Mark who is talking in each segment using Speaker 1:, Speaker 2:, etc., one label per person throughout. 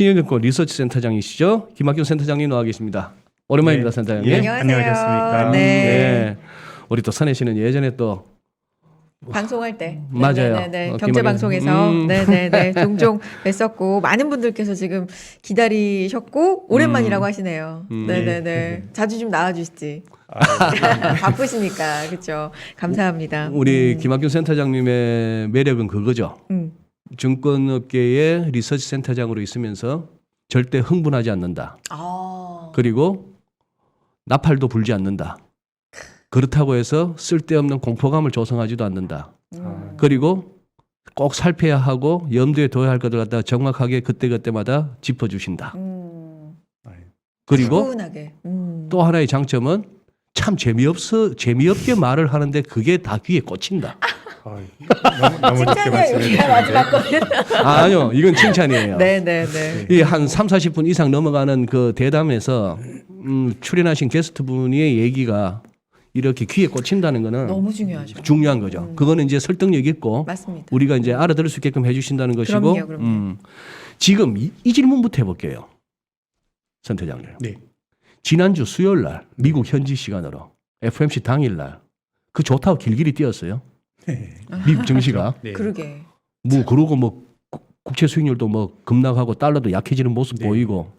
Speaker 1: 신영증권 리서치 센터장이시죠? 김학균 센터장님 나와 계십니다. 오랜만입니다,
Speaker 2: 네.
Speaker 1: 센터장님.
Speaker 2: 예,
Speaker 3: 안녕하세요.
Speaker 2: 안녕하셨습니까?
Speaker 3: 네.
Speaker 1: 네. 우리 또 선혜 씨는 예전에 또
Speaker 3: 방송할 때
Speaker 1: 맞아요.
Speaker 3: 네네네.
Speaker 1: 김학의-
Speaker 3: 경제 방송에서 네네네 종종 뵀었고 많은 분들께서 지금 기다리셨고 오랜만이라고 하시네요. 네네네. 자주 좀 나와주시지. 바쁘시니까 그렇죠. 감사합니다.
Speaker 1: 우리 김학균 센터장님의 매력은 그거죠. 증권업계의 리서치 센터장으로 있으면서 절대 흥분하지 않는다.
Speaker 3: 아.
Speaker 1: 그리고 나팔도 불지 않는다. 그렇다고 해서 쓸데없는 공포감을 조성하지도 않는다. 그리고 꼭 살펴야 하고 염두에 둬야 할 것을 갖다가 정확하게 그때그때마다 짚어주신다. 그리고
Speaker 3: 차분하게.
Speaker 1: 또 하나의 장점은 참 재미없게 말을 하는데 그게 다 귀에 꽂힌다.
Speaker 2: 너무 좋게
Speaker 3: 칭찬이야
Speaker 2: 말씀해
Speaker 3: 여기가 마지막
Speaker 2: 주시는데
Speaker 3: 거는.
Speaker 1: 아니요, 이건 칭찬이에요.
Speaker 3: 네네네.
Speaker 1: 이 한 3, 40분 이상 넘어가는 그 대담에서 출연하신 게스트분의 얘기가 이렇게 귀에 꽂힌다는 거는
Speaker 3: 너무 중요하죠.
Speaker 1: 중요한 거죠. 그거는 이제 설득력 있고
Speaker 3: 맞습니다.
Speaker 1: 우리가 이제 알아들을 수 있게끔 해주신다는 것이고.
Speaker 3: 그럼요.
Speaker 1: 지금 이 질문부터 해볼게요, 선대장님.
Speaker 2: 네.
Speaker 1: 지난주 수요일 날 미국 현지 시간으로 FOMC 당일 날그 좋다고 길길이 뛰었어요.
Speaker 2: 네.
Speaker 1: 미국 증시가.
Speaker 2: 네.
Speaker 3: 그러게.
Speaker 1: 뭐 그러고 뭐 국채 수익률도 뭐 급락하고 달러도 약해지는 모습
Speaker 2: 네.
Speaker 1: 보이고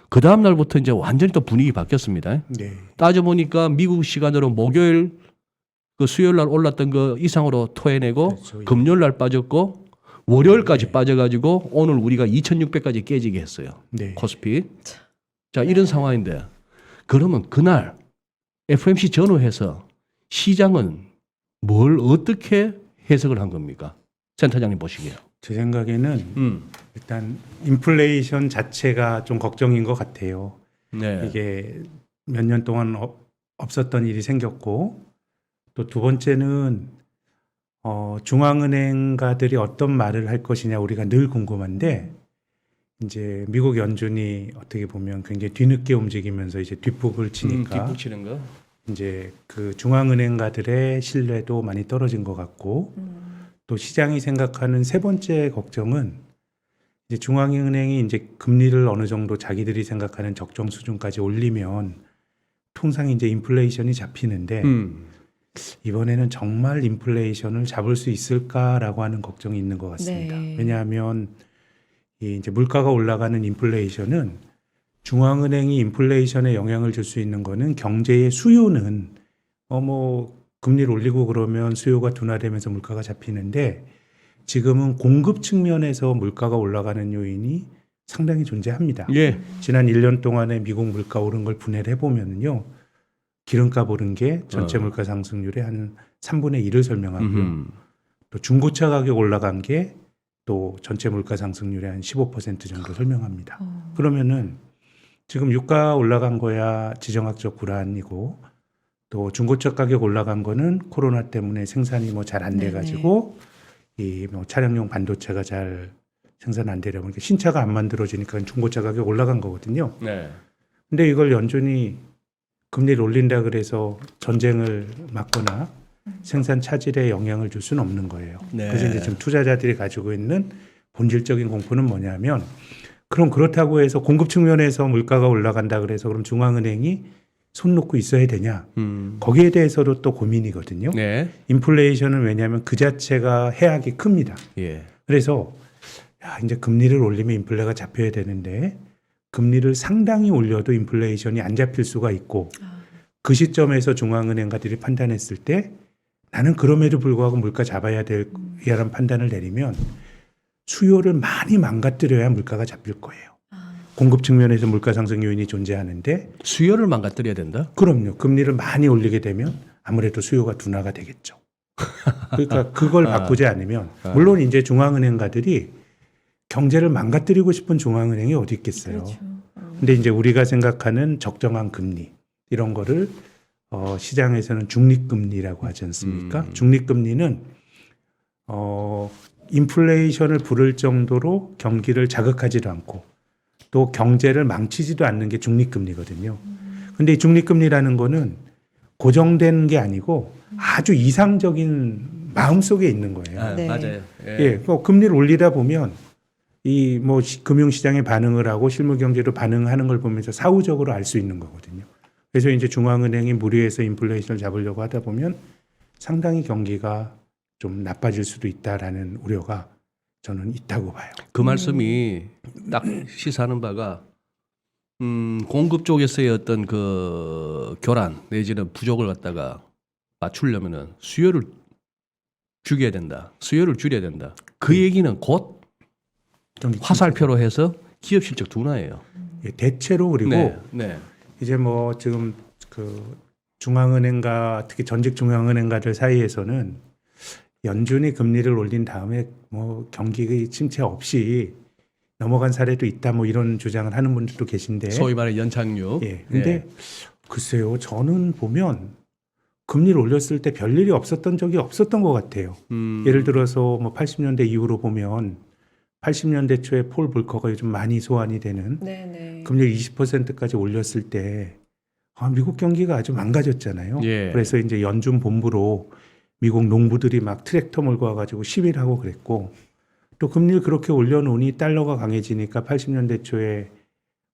Speaker 1: 그 다음 날부터 이제 완전히 또 분위기 바뀌었습니다.
Speaker 2: 네.
Speaker 1: 따져 보니까 미국 시간으로 목요일 그 수요일 날 올랐던 거 이상으로 토해내고
Speaker 2: 그렇죠. 예.
Speaker 1: 금요일 날 빠졌고 월요일까지
Speaker 2: 네.
Speaker 1: 빠져가지고 오늘 우리가 2,600까지 깨지게 했어요.
Speaker 2: 네.
Speaker 1: 코스피. 자, 이런 상황인데 그러면 그날 FOMC 전후해서 시장은 뭘 어떻게 해석을 한 겁니까? 센터장님 보시기에요.
Speaker 2: 제 생각에는 일단 인플레이션 자체가 좀 걱정인 것 같아요.
Speaker 1: 네.
Speaker 2: 이게 몇 년 동안 없었던 일이 생겼고 또 두 번째는 중앙은행가들이 어떤 말을 할 것이냐 우리가 늘 궁금한데 이제 미국 연준이 어떻게 보면 굉장히 뒤늦게 움직이면서 이제 뒷북을 치니까
Speaker 1: 뒷북치는 거.
Speaker 2: 이제 그 중앙은행가들의 신뢰도 많이 떨어진 것 같고 또 시장이 생각하는 세 번째 걱정은 이제 중앙은행이 이제 금리를 어느 정도 자기들이 생각하는 적정 수준까지 올리면 통상 이제 인플레이션이 잡히는데 이번에는 정말 인플레이션을 잡을 수 있을까라고 하는 걱정이 있는 것 같습니다.
Speaker 3: 네.
Speaker 2: 왜냐하면 이 이제 물가가 올라가는 인플레이션은 중앙은행이 인플레이션에 영향을 줄 수 있는 거는 경제의 수요는 뭐 금리를 올리고 그러면 수요가 둔화되면서 물가가 잡히는데 지금은 공급 측면에서 물가가 올라가는 요인이 상당히 존재합니다.
Speaker 1: 예.
Speaker 2: 지난 1년 동안에 미국 물가 오른 걸 분해를 해보면요. 기름값 오른 게 전체 물가 상승률의 한 3분의 1을 설명하고요. 또 중고차 가격 올라간 게 또 전체 물가 상승률의 한 15% 정도 설명합니다. 그러면은 지금 유가 올라간 거야 지정학적 불안이고 또 중고차 가격 올라간 거는 코로나 때문에 생산이 뭐 잘 안 돼 가지고 이 뭐 차량용 반도체가 잘 생산 안 되려 보니까 신차가 안 만들어지니까 중고차 가격 올라간 거거든요.
Speaker 1: 네.
Speaker 2: 근데 이걸 연준이 금리를 올린다 그래서 전쟁을 막거나 생산 차질에 영향을 줄 수는 없는 거예요.
Speaker 1: 네.
Speaker 2: 그래서 이제 지금 투자자들이 가지고 있는 본질적인 공포는 뭐냐면 그럼 그렇다고 해서 공급 측면에서 물가가 올라간다 그래서 그럼 중앙은행이 손 놓고 있어야 되냐? 거기에 대해서도 또 고민이거든요.
Speaker 1: 네.
Speaker 2: 인플레이션은 왜냐하면 그 자체가 해악이 큽니다.
Speaker 1: 예.
Speaker 2: 그래서 야, 이제 금리를 올리면 인플레가 잡혀야 되는데 금리를 상당히 올려도 인플레이션이 안 잡힐 수가 있고 그 시점에서 중앙은행가들이 판단했을 때 나는 그럼에도 불구하고 물가 잡아야 될이라는 판단을 내리면 수요를 많이 망가뜨려야 물가가 잡힐 거예요. 공급 측면에서 물가 상승 요인이 존재하는데
Speaker 1: 수요를 망가뜨려야 된다.
Speaker 2: 그럼요. 금리를 많이 올리게 되면 아무래도 수요가 둔화가 되겠죠. 그러니까 그걸 바꾸지 않으면 물론 이제 중앙은행가들이 경제를 망가뜨리고 싶은 중앙은행이 어디 있겠어요.
Speaker 3: 그렇죠.
Speaker 2: 근데 이제 우리가 생각하는 적정한 금리 이런 거를 시장에서는 중립금리라고 하지 않습니까? 중립금리는 인플레이션을 부를 정도로 경기를 자극하지도 않고 또 경제를 망치지도 않는 게 중립금리거든요. 근데 이 중립금리라는 거는 고정된 게 아니고 아주 이상적인 마음속에 있는 거예요.
Speaker 1: 아,
Speaker 3: 네.
Speaker 1: 맞아요.
Speaker 2: 예, 그 금리를 올리다 보면 이 뭐 금융시장에 반응을 하고 실물경제로 반응하는 걸 보면서 사후적으로 알 수 있는 거거든요. 그래서 이제 중앙은행이 무리해서 인플레이션을 잡으려고 하다 보면 상당히 경기가 좀 나빠질 수도 있다라는 우려가 저는 있다고 봐요.
Speaker 1: 그 말씀이 딱 시사하는 바가 공급 쪽에서의 어떤 그 교란 내지는 부족을 갖다가 맞추려면은 수요를 죽여야 된다. 수요를 줄여야 된다. 그 얘기는 곧
Speaker 2: 경기
Speaker 1: 화살표로 해서 기업 실적 둔화예요.
Speaker 2: 예, 대체로 그리고
Speaker 1: 네.
Speaker 2: 이제 뭐 지금 그 중앙은행과 특히 전직 중앙은행가들 사이에서는 연준이 금리를 올린 다음에 뭐 경기 침체 없이 넘어간 사례도 있다 뭐 이런 주장을 하는 분들도 계신데
Speaker 1: 소위 말해 연착륙.
Speaker 2: 예. 근데 글쎄요. 저는 보면 금리를 올렸을 때 별일이 없었던 적이 없었던 것 같아요. 예를 들어서 뭐 80년대 이후로 보면 80년대 초에 폴 볼커가 요즘 많이 소환이 되는
Speaker 3: 네네.
Speaker 2: 금리를 20%까지 올렸을 때 미국 경기가 아주 망가졌잖아요.
Speaker 1: 예.
Speaker 2: 그래서 이제 연준 본부로 미국 농부들이 막 트랙터 몰고 와가지고 시위를 하고 그랬고 또 금리를 그렇게 올려놓으니 달러가 강해지니까 80년대 초에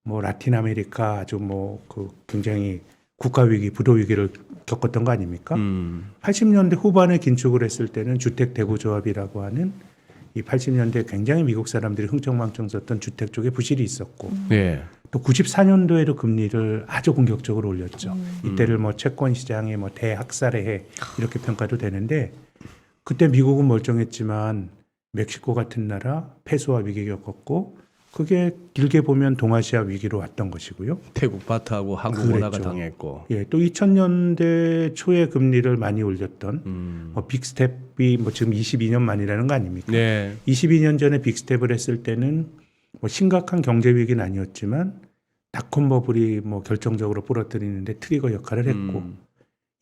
Speaker 2: 뭐 라틴 아메리카 아주 뭐 그 굉장히 국가 위기, 부도 위기를 겪었던 거 아닙니까? 80년대 후반에 긴축을 했을 때는 주택 대구 조합이라고 하는 이 80년대 굉장히 미국 사람들이 흥청망청 썼던 주택 쪽에 부실이 있었고
Speaker 1: 예.
Speaker 2: 또 94년도에도 금리를 아주 공격적으로 올렸죠. 이때를 뭐 채권 시장의 뭐 대학살의 해 이렇게 평가도 되는데 그때 미국은 멀쩡했지만 멕시코 같은 나라 폐소화 위기 겪었고 그게 길게 보면 동아시아 위기로 왔던 것이고요.
Speaker 1: 태국 바트하고 한국
Speaker 2: 그랬죠.
Speaker 1: 원화가 당했고.
Speaker 2: 예, 또 2000년대 초에 금리를 많이 올렸던 뭐 빅스텝이 뭐 지금 22년 만이라는 거 아닙니까?
Speaker 1: 네.
Speaker 2: 22년 전에 빅스텝을 했을 때는 뭐 심각한 경제 위기는 아니었지만 닷컴 버블이 뭐 결정적으로 부러뜨리는데 트리거 역할을 했고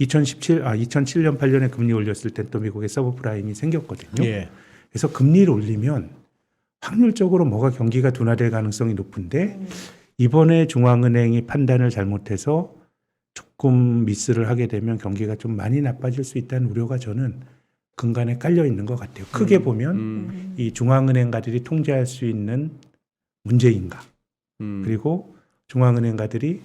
Speaker 2: 2007년 8년에 금리 올렸을 때 또 미국의 서브프라임이 생겼거든요.
Speaker 1: 예.
Speaker 2: 그래서 금리를 올리면 확률적으로 뭐가 경기가 둔화될 가능성이 높은데 이번에 중앙은행이 판단을 잘못해서 조금 미스를 하게 되면 경기가 좀 많이 나빠질 수 있다는 우려가 저는 근간에 깔려 있는 것 같아요. 크게 보면 이 중앙은행가들이 통제할 수 있는 문제인가 그리고 중앙은행가들이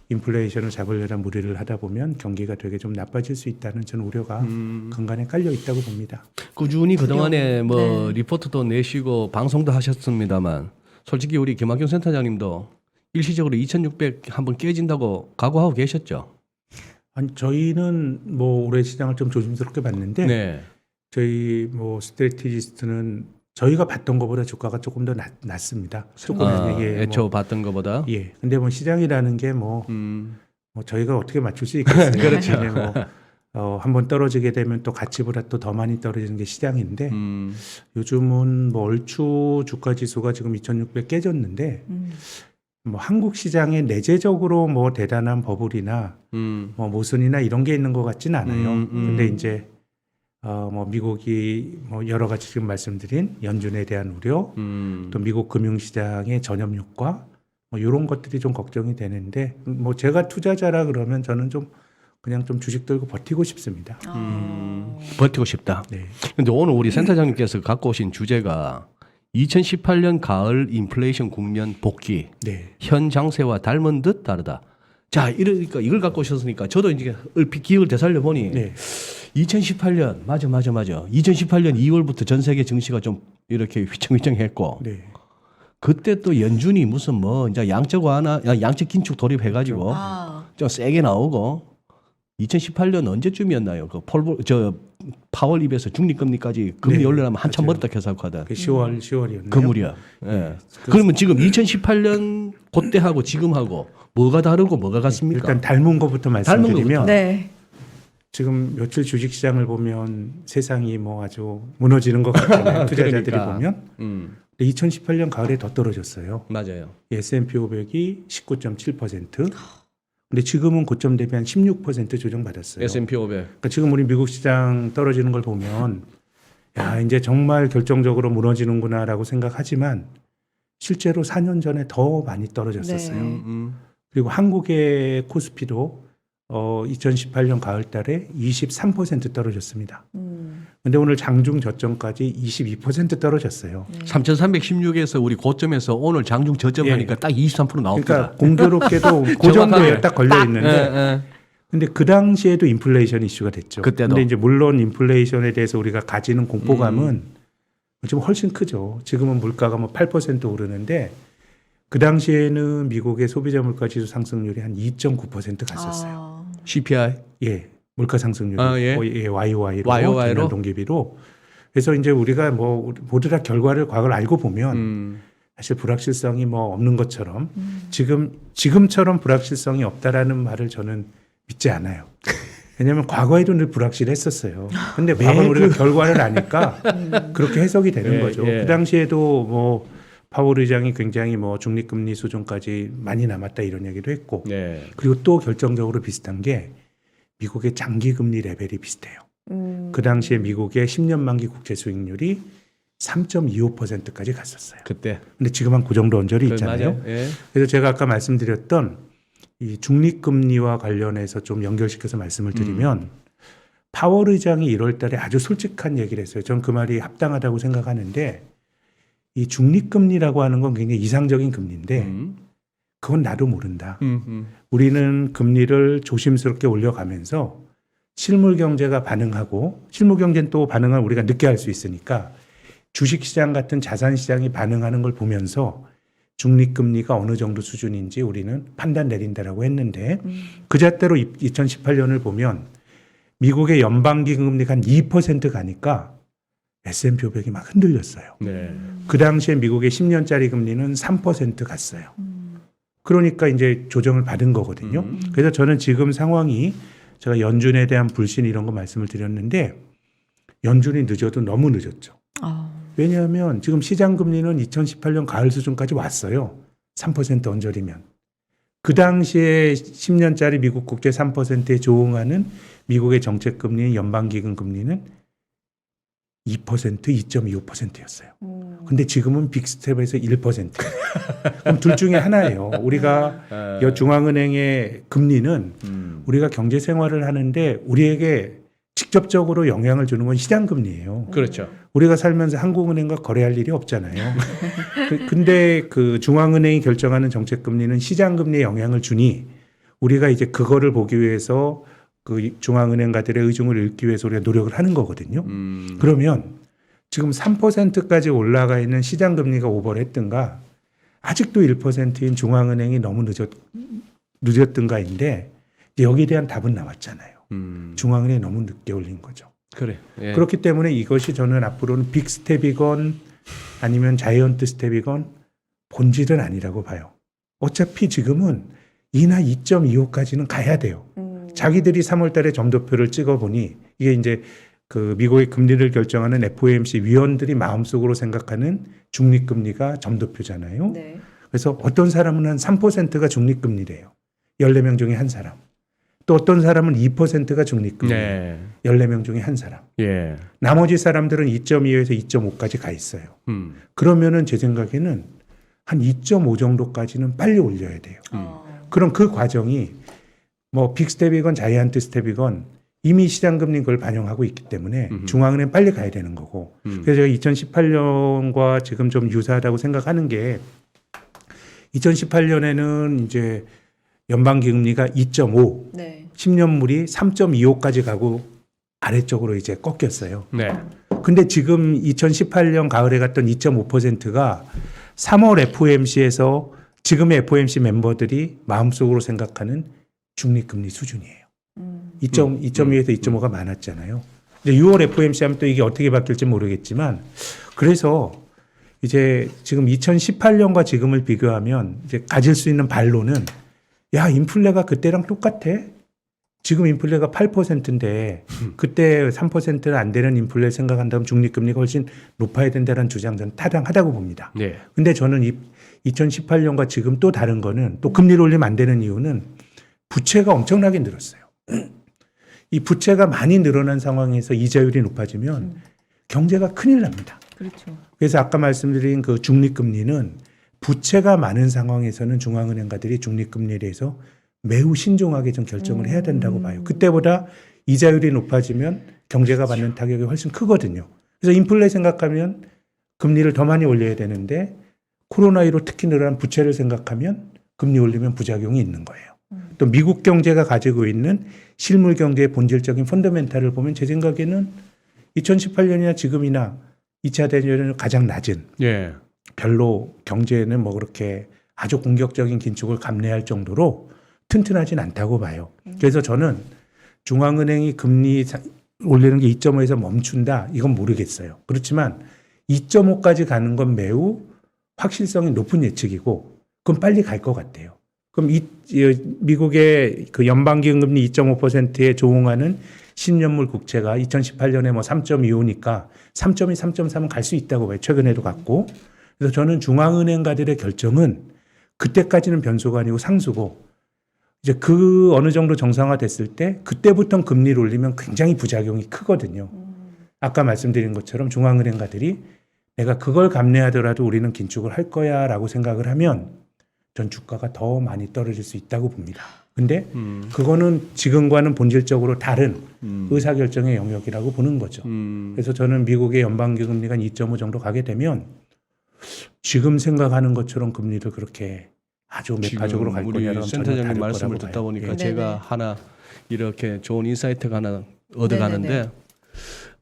Speaker 2: 인플레이션을 잡으려는 무리를 하다 보면 경기가 되게 좀 나빠질 수 있다는 저는 우려가 근간에 깔려 있다고 봅니다.
Speaker 1: 꾸준히 그동안에 뭐
Speaker 3: 네.
Speaker 1: 리포트도 내시고 방송도 하셨습니다만 솔직히 우리 김학경 센터장님도 일시적으로 2600 한번 깨진다고 각오하고 계셨죠?
Speaker 2: 아니 저희는 뭐 올해 시장을 좀 조심스럽게 봤는데
Speaker 1: 네.
Speaker 2: 저희 뭐 스트래티지스트는 저희가 봤던 것보다 주가가 조금 더 낮습니다. 조금 이게
Speaker 1: 애초 봤던 것보다.
Speaker 2: 예. 근데 뭐 시장이라는 게 뭐 저희가 어떻게 맞출 수 있겠어요.
Speaker 1: 그렇죠.
Speaker 2: 근데 뭐 한번 떨어지게 되면 또 가치보다 또 더 많이 떨어지는 게 시장인데 요즘은 뭐 얼추 주가 지수가 지금 2,600 깨졌는데 뭐 한국 시장에 내재적으로 뭐 대단한 버블이나 뭐 모순이나 이런 게 있는 것 같지는 않아요. 근데 이제 뭐 미국이 뭐 여러 가지 지금 말씀드린 연준에 대한 우려, 또 미국 금융시장의 전염력과 뭐 이런 것들이 좀 걱정이 되는데 뭐 제가 투자자라 그러면 저는 좀 그냥 좀 주식 들고 버티고 싶습니다.
Speaker 1: 버티고 싶다.
Speaker 2: 네.
Speaker 1: 근데 오늘 우리 센터장님께서 갖고 오신 주제가 2018년 가을 인플레이션 국면 복귀.
Speaker 2: 네.
Speaker 1: 현 장세와 닮은 듯 다르다. 자, 이러니까 이걸 갖고 오셨으니까 저도 이제 얼핏 기억을 되살려 보니
Speaker 2: 네.
Speaker 1: 2018년 맞아. 2018년 2월부터 전 세계 증시가 좀 이렇게 휘청휘청했고
Speaker 2: 네.
Speaker 1: 그때 또 연준이 무슨 뭐 이제 양적 완화, 양적 긴축 돌입해가지고
Speaker 3: 아,
Speaker 1: 좀 세게 나오고 2018년 언제쯤이었나요? 그 파월 입에서 중립금리까지 금리
Speaker 2: 네,
Speaker 1: 올려면 한참
Speaker 2: 맞아요.
Speaker 1: 멀었다 계산하거든.
Speaker 2: 그 10월이었네요.
Speaker 1: 그 무렵. 예. 그러면 지금 2018년 그때하고 지금하고 뭐가 다르고 뭐가 같습니까?
Speaker 2: 일단 닮은 것부터 말씀드리면
Speaker 3: 네.
Speaker 2: 지금 며칠 주식시장을 보면 세상이 뭐 아주 무너지는 것 같잖아요. 투자자들이
Speaker 1: 그러니까.
Speaker 2: 보면. 근데 2018년 가을에 더 떨어졌어요.
Speaker 1: 맞아요.
Speaker 2: S&P 500이 19.7%. 근데 지금은 고점 대비 한 16% 조정받았어요.
Speaker 1: S&P 500.
Speaker 2: 그러니까 지금 우리 미국 시장 떨어지는 걸 보면 야, 이제 정말 결정적으로 무너지는구나라고 생각하지만 실제로 4년 전에 더 많이 떨어졌었어요.
Speaker 3: 네.
Speaker 2: 그리고 한국의 코스피도 2018년 가을 달에 23% 떨어졌습니다. 근데 오늘 장중 저점까지 22% 떨어졌어요.
Speaker 1: 3,316에서 우리 고점에서 오늘 장중 저점하니까 딱 23% 나옵니다.
Speaker 2: 그러니까 공교롭게도 그 정도에 딱 걸려 있는데
Speaker 1: 예.
Speaker 2: 근데 그 당시에도 인플레이션 이슈가 됐죠.
Speaker 1: 그때도.
Speaker 2: 근데 이제 물론 인플레이션에 대해서 우리가 가지는 공포감은 지금 훨씬 크죠. 지금은 물가가 뭐 8% 오르는데 그 당시에는 미국의 소비자 물가 지수 상승률이 한 2.9% 갔었어요.
Speaker 1: CPI.
Speaker 2: 예. 물가 상승률이
Speaker 1: 예.
Speaker 2: YOY로
Speaker 1: YOY 로?
Speaker 2: 지난 동기비로. 그래서 이제 우리가 뭐 모두 다 과거를 알고 보면 사실 불확실성이 뭐 없는 것처럼 지금처럼 불확실성이 없다라는 말을 저는 믿지 않아요. 왜냐하면 과거에도 늘 불확실했었어요. 근데 과거는 우리가 결과를 아니까 그렇게 해석이 되는 거죠. 그 당시에도 뭐 파월 의장이 굉장히 뭐 중립금리 수준까지 많이 남았다 이런 얘기도 했고
Speaker 1: 네.
Speaker 2: 그리고 또 결정적으로 비슷한 게 미국의 장기금리 레벨이 비슷해요. 그 당시에 미국의 10년 만기 국채 수익률이 3.25%까지 갔었어요.
Speaker 1: 그때.
Speaker 2: 근데 지금 한 그 정도 언저리 있잖아요.
Speaker 1: 맞아요. 예.
Speaker 2: 그래서 제가 아까 말씀드렸던 이 중립금리와 관련해서 좀 연결시켜서 말씀을 드리면 파월 의장이 1월 달에 아주 솔직한 얘기를 했어요. 전 그 말이 합당하다고 생각하는데 이 중립금리라고 하는 건 굉장히 이상적인 금리인데 그건 나도 모른다. 우리는 금리를 조심스럽게 올려가면서 실물 경제가 반응하고 실물 경제는 또 반응을 우리가 늦게 할 수 있으니까 주식시장 같은 자산시장이 반응하는 걸 보면서 중립금리가 어느 정도 수준인지 우리는 판단 내린다라고 했는데 그 잣대로 2018년을 보면 미국의 연방기금리가 한 2% 가니까 S&P 500이 막 흔들렸어요.
Speaker 1: 네.
Speaker 2: 그 당시에 미국의 10년짜리 금리는 3% 갔어요. 그러니까 이제 조정을 받은 거거든요. 그래서 저는 지금 상황이 제가 연준에 대한 불신 이런 거 말씀을 드렸는데 연준이 늦어도 너무 늦었죠. 왜냐하면 지금 시장 금리는 2018년 가을 수준까지 왔어요. 3% 언저리면. 그 당시에 10년짜리 미국 국채 3%에 조응하는 미국의 정책 금리인 연방기금 금리는 2%, 2.25%였어요. 근데 지금은 빅스텝에서 1%. 그럼 둘 중에 하나예요. 우리가 중앙은행의 금리는 우리가 경제 생활을 하는데 우리에게 직접적으로 영향을 주는 건 시장 금리예요.
Speaker 1: 그렇죠.
Speaker 2: 우리가 살면서 한국은행과 거래할 일이 없잖아요. 근데 그 중앙은행이 결정하는 정책 금리는 시장 금리에 영향을 주니 우리가 이제 그거를 보기 위해서 그 중앙은행가들의 의중을 읽기 위해서 우리가 노력을 하는 거거든요. 그러면 지금 3%까지 올라가 있는 시장 금리가 오버를 했든가 아직도 1%인 중앙은행이 너무 늦었든가인데 여기에 대한 답은 나왔잖아요. 중앙은행이 너무 늦게 올린 거죠.
Speaker 1: 그래. 예.
Speaker 2: 그렇기 때문에 이것이 저는 앞으로는 빅 스텝이건 아니면 자이언트 스텝이건 본질은 아니라고 봐요. 어차피 지금은 2나 2.25까지는 가야 돼요. 자기들이 3월 달에 점도표를 찍어보니 이게 이제 그 미국의 금리를 결정하는 FOMC 위원들이 마음속으로 생각하는 중립금리가 점도표잖아요.
Speaker 3: 네.
Speaker 2: 그래서 어떤 사람은 한 3%가 중립금리래요. 14명 중에 한 사람. 또 어떤 사람은 2%가 중립금리.
Speaker 1: 네.
Speaker 2: 14명 중에 한 사람.
Speaker 1: 예.
Speaker 2: 나머지 사람들은 2.25에서 2.5까지 가 있어요. 그러면은 제 생각에는 한 2.5 정도까지는 빨리 올려야 돼요. 그럼 그 과정이 뭐 빅스텝이건 자이언트 스텝이건 이미 시장금리 그걸 반영하고 있기 때문에 중앙은행 빨리 가야 되는 거고. 그래서 제가 2018년과 지금 좀 유사하다고 생각하는 게 2018년에는 이제 연방기금리가 2.5,
Speaker 3: 네.
Speaker 2: 10년물이 3.25까지 가고 아래쪽으로 이제 꺾였어요.
Speaker 1: 네.
Speaker 2: 근데 지금 2018년 가을에 갔던 2.5%가 3월 FOMC에서 지금의 FOMC 멤버들이 마음속으로 생각하는 중립금리 수준이에요. 2.2에서 2.5가 많았잖아요. 이제 6월 FOMC 하면 또 이게 어떻게 바뀔지 모르겠지만 그래서 이제 지금 2018년과 지금을 비교하면 이제 가질 수 있는 반론은 야, 인플레가 그때랑 똑같아. 지금 인플레가 8%인데 그때 3%는 안 되는 인플레 생각한다면 중립금리가 훨씬 높아야 된다는 주장 저는 타당하다고 봅니다.
Speaker 1: 네.
Speaker 2: 근데 저는 2018년과 지금 또 다른 거는 또 금리를 올리면 안 되는 이유는 부채가 엄청나게 늘었어요. 이 부채가 많이 늘어난 상황에서 이자율이 높아지면 경제가 큰일 납니다.
Speaker 3: 그렇죠.
Speaker 2: 그래서 아까 말씀드린 그 중립금리는 부채가 많은 상황에서는 중앙은행가들이 중립금리에 대해서 매우 신중하게 좀 결정을 해야 된다고 봐요. 그때보다 이자율이 높아지면 경제가 받는 타격이 훨씬 크거든요. 그래서 인플레 생각하면 금리를 더 많이 올려야 되는데 코로나19로 특히 늘어난 부채를 생각하면 금리 올리면 부작용이 있는 거예요. 또 미국 경제가 가지고 있는 실물 경제의 본질적인 펀더멘탈을 보면 제 생각에는 2018년이나 지금이나 2차 대전은 가장 낮은
Speaker 1: 예.
Speaker 2: 별로 경제에는 뭐 그렇게 아주 공격적인 긴축을 감내할 정도로 튼튼하진 않다고 봐요. 그래서 저는 중앙은행이 금리 올리는 게 2.5에서 멈춘다? 이건 모르겠어요. 그렇지만 2.5까지 가는 건 매우 확실성이 높은 예측이고 그럼 빨리 갈 것 같아요. 그럼 미국의 그 연방기금 금리 2.5%에 조응하는 10년물 국채가 2018년에 뭐 3.25니까 3.2, 3.3은 갈 수 있다고 봐요. 최근에도 갔고. 그래서 저는 중앙은행가들의 결정은 그때까지는 변수가 아니고 상수고 이제 그 어느 정도 정상화됐을 때 그때부터 금리를 올리면 굉장히 부작용이 크거든요. 아까 말씀드린 것처럼 중앙은행가들이 내가 그걸 감내하더라도 우리는 긴축을 할 거야 라고 생각을 하면 전 주가가 더 많이 떨어질 수 있다고 봅니다. 근데 그거는 지금과는 본질적으로 다른 의사결정의 영역이라고 보는 거죠. 그래서 저는 미국의 연방기금리가 2.5 정도 가게 되면 지금 생각하는 것처럼 금리를 그렇게 아주 매파적으로 갈
Speaker 1: 우리
Speaker 2: 거냐는
Speaker 1: 센터장님 말씀을 듣다 보니까
Speaker 2: 예.
Speaker 1: 제가
Speaker 3: 네네.
Speaker 1: 하나 이렇게 좋은 인사이트가 하나 얻어가는데
Speaker 3: 네네네.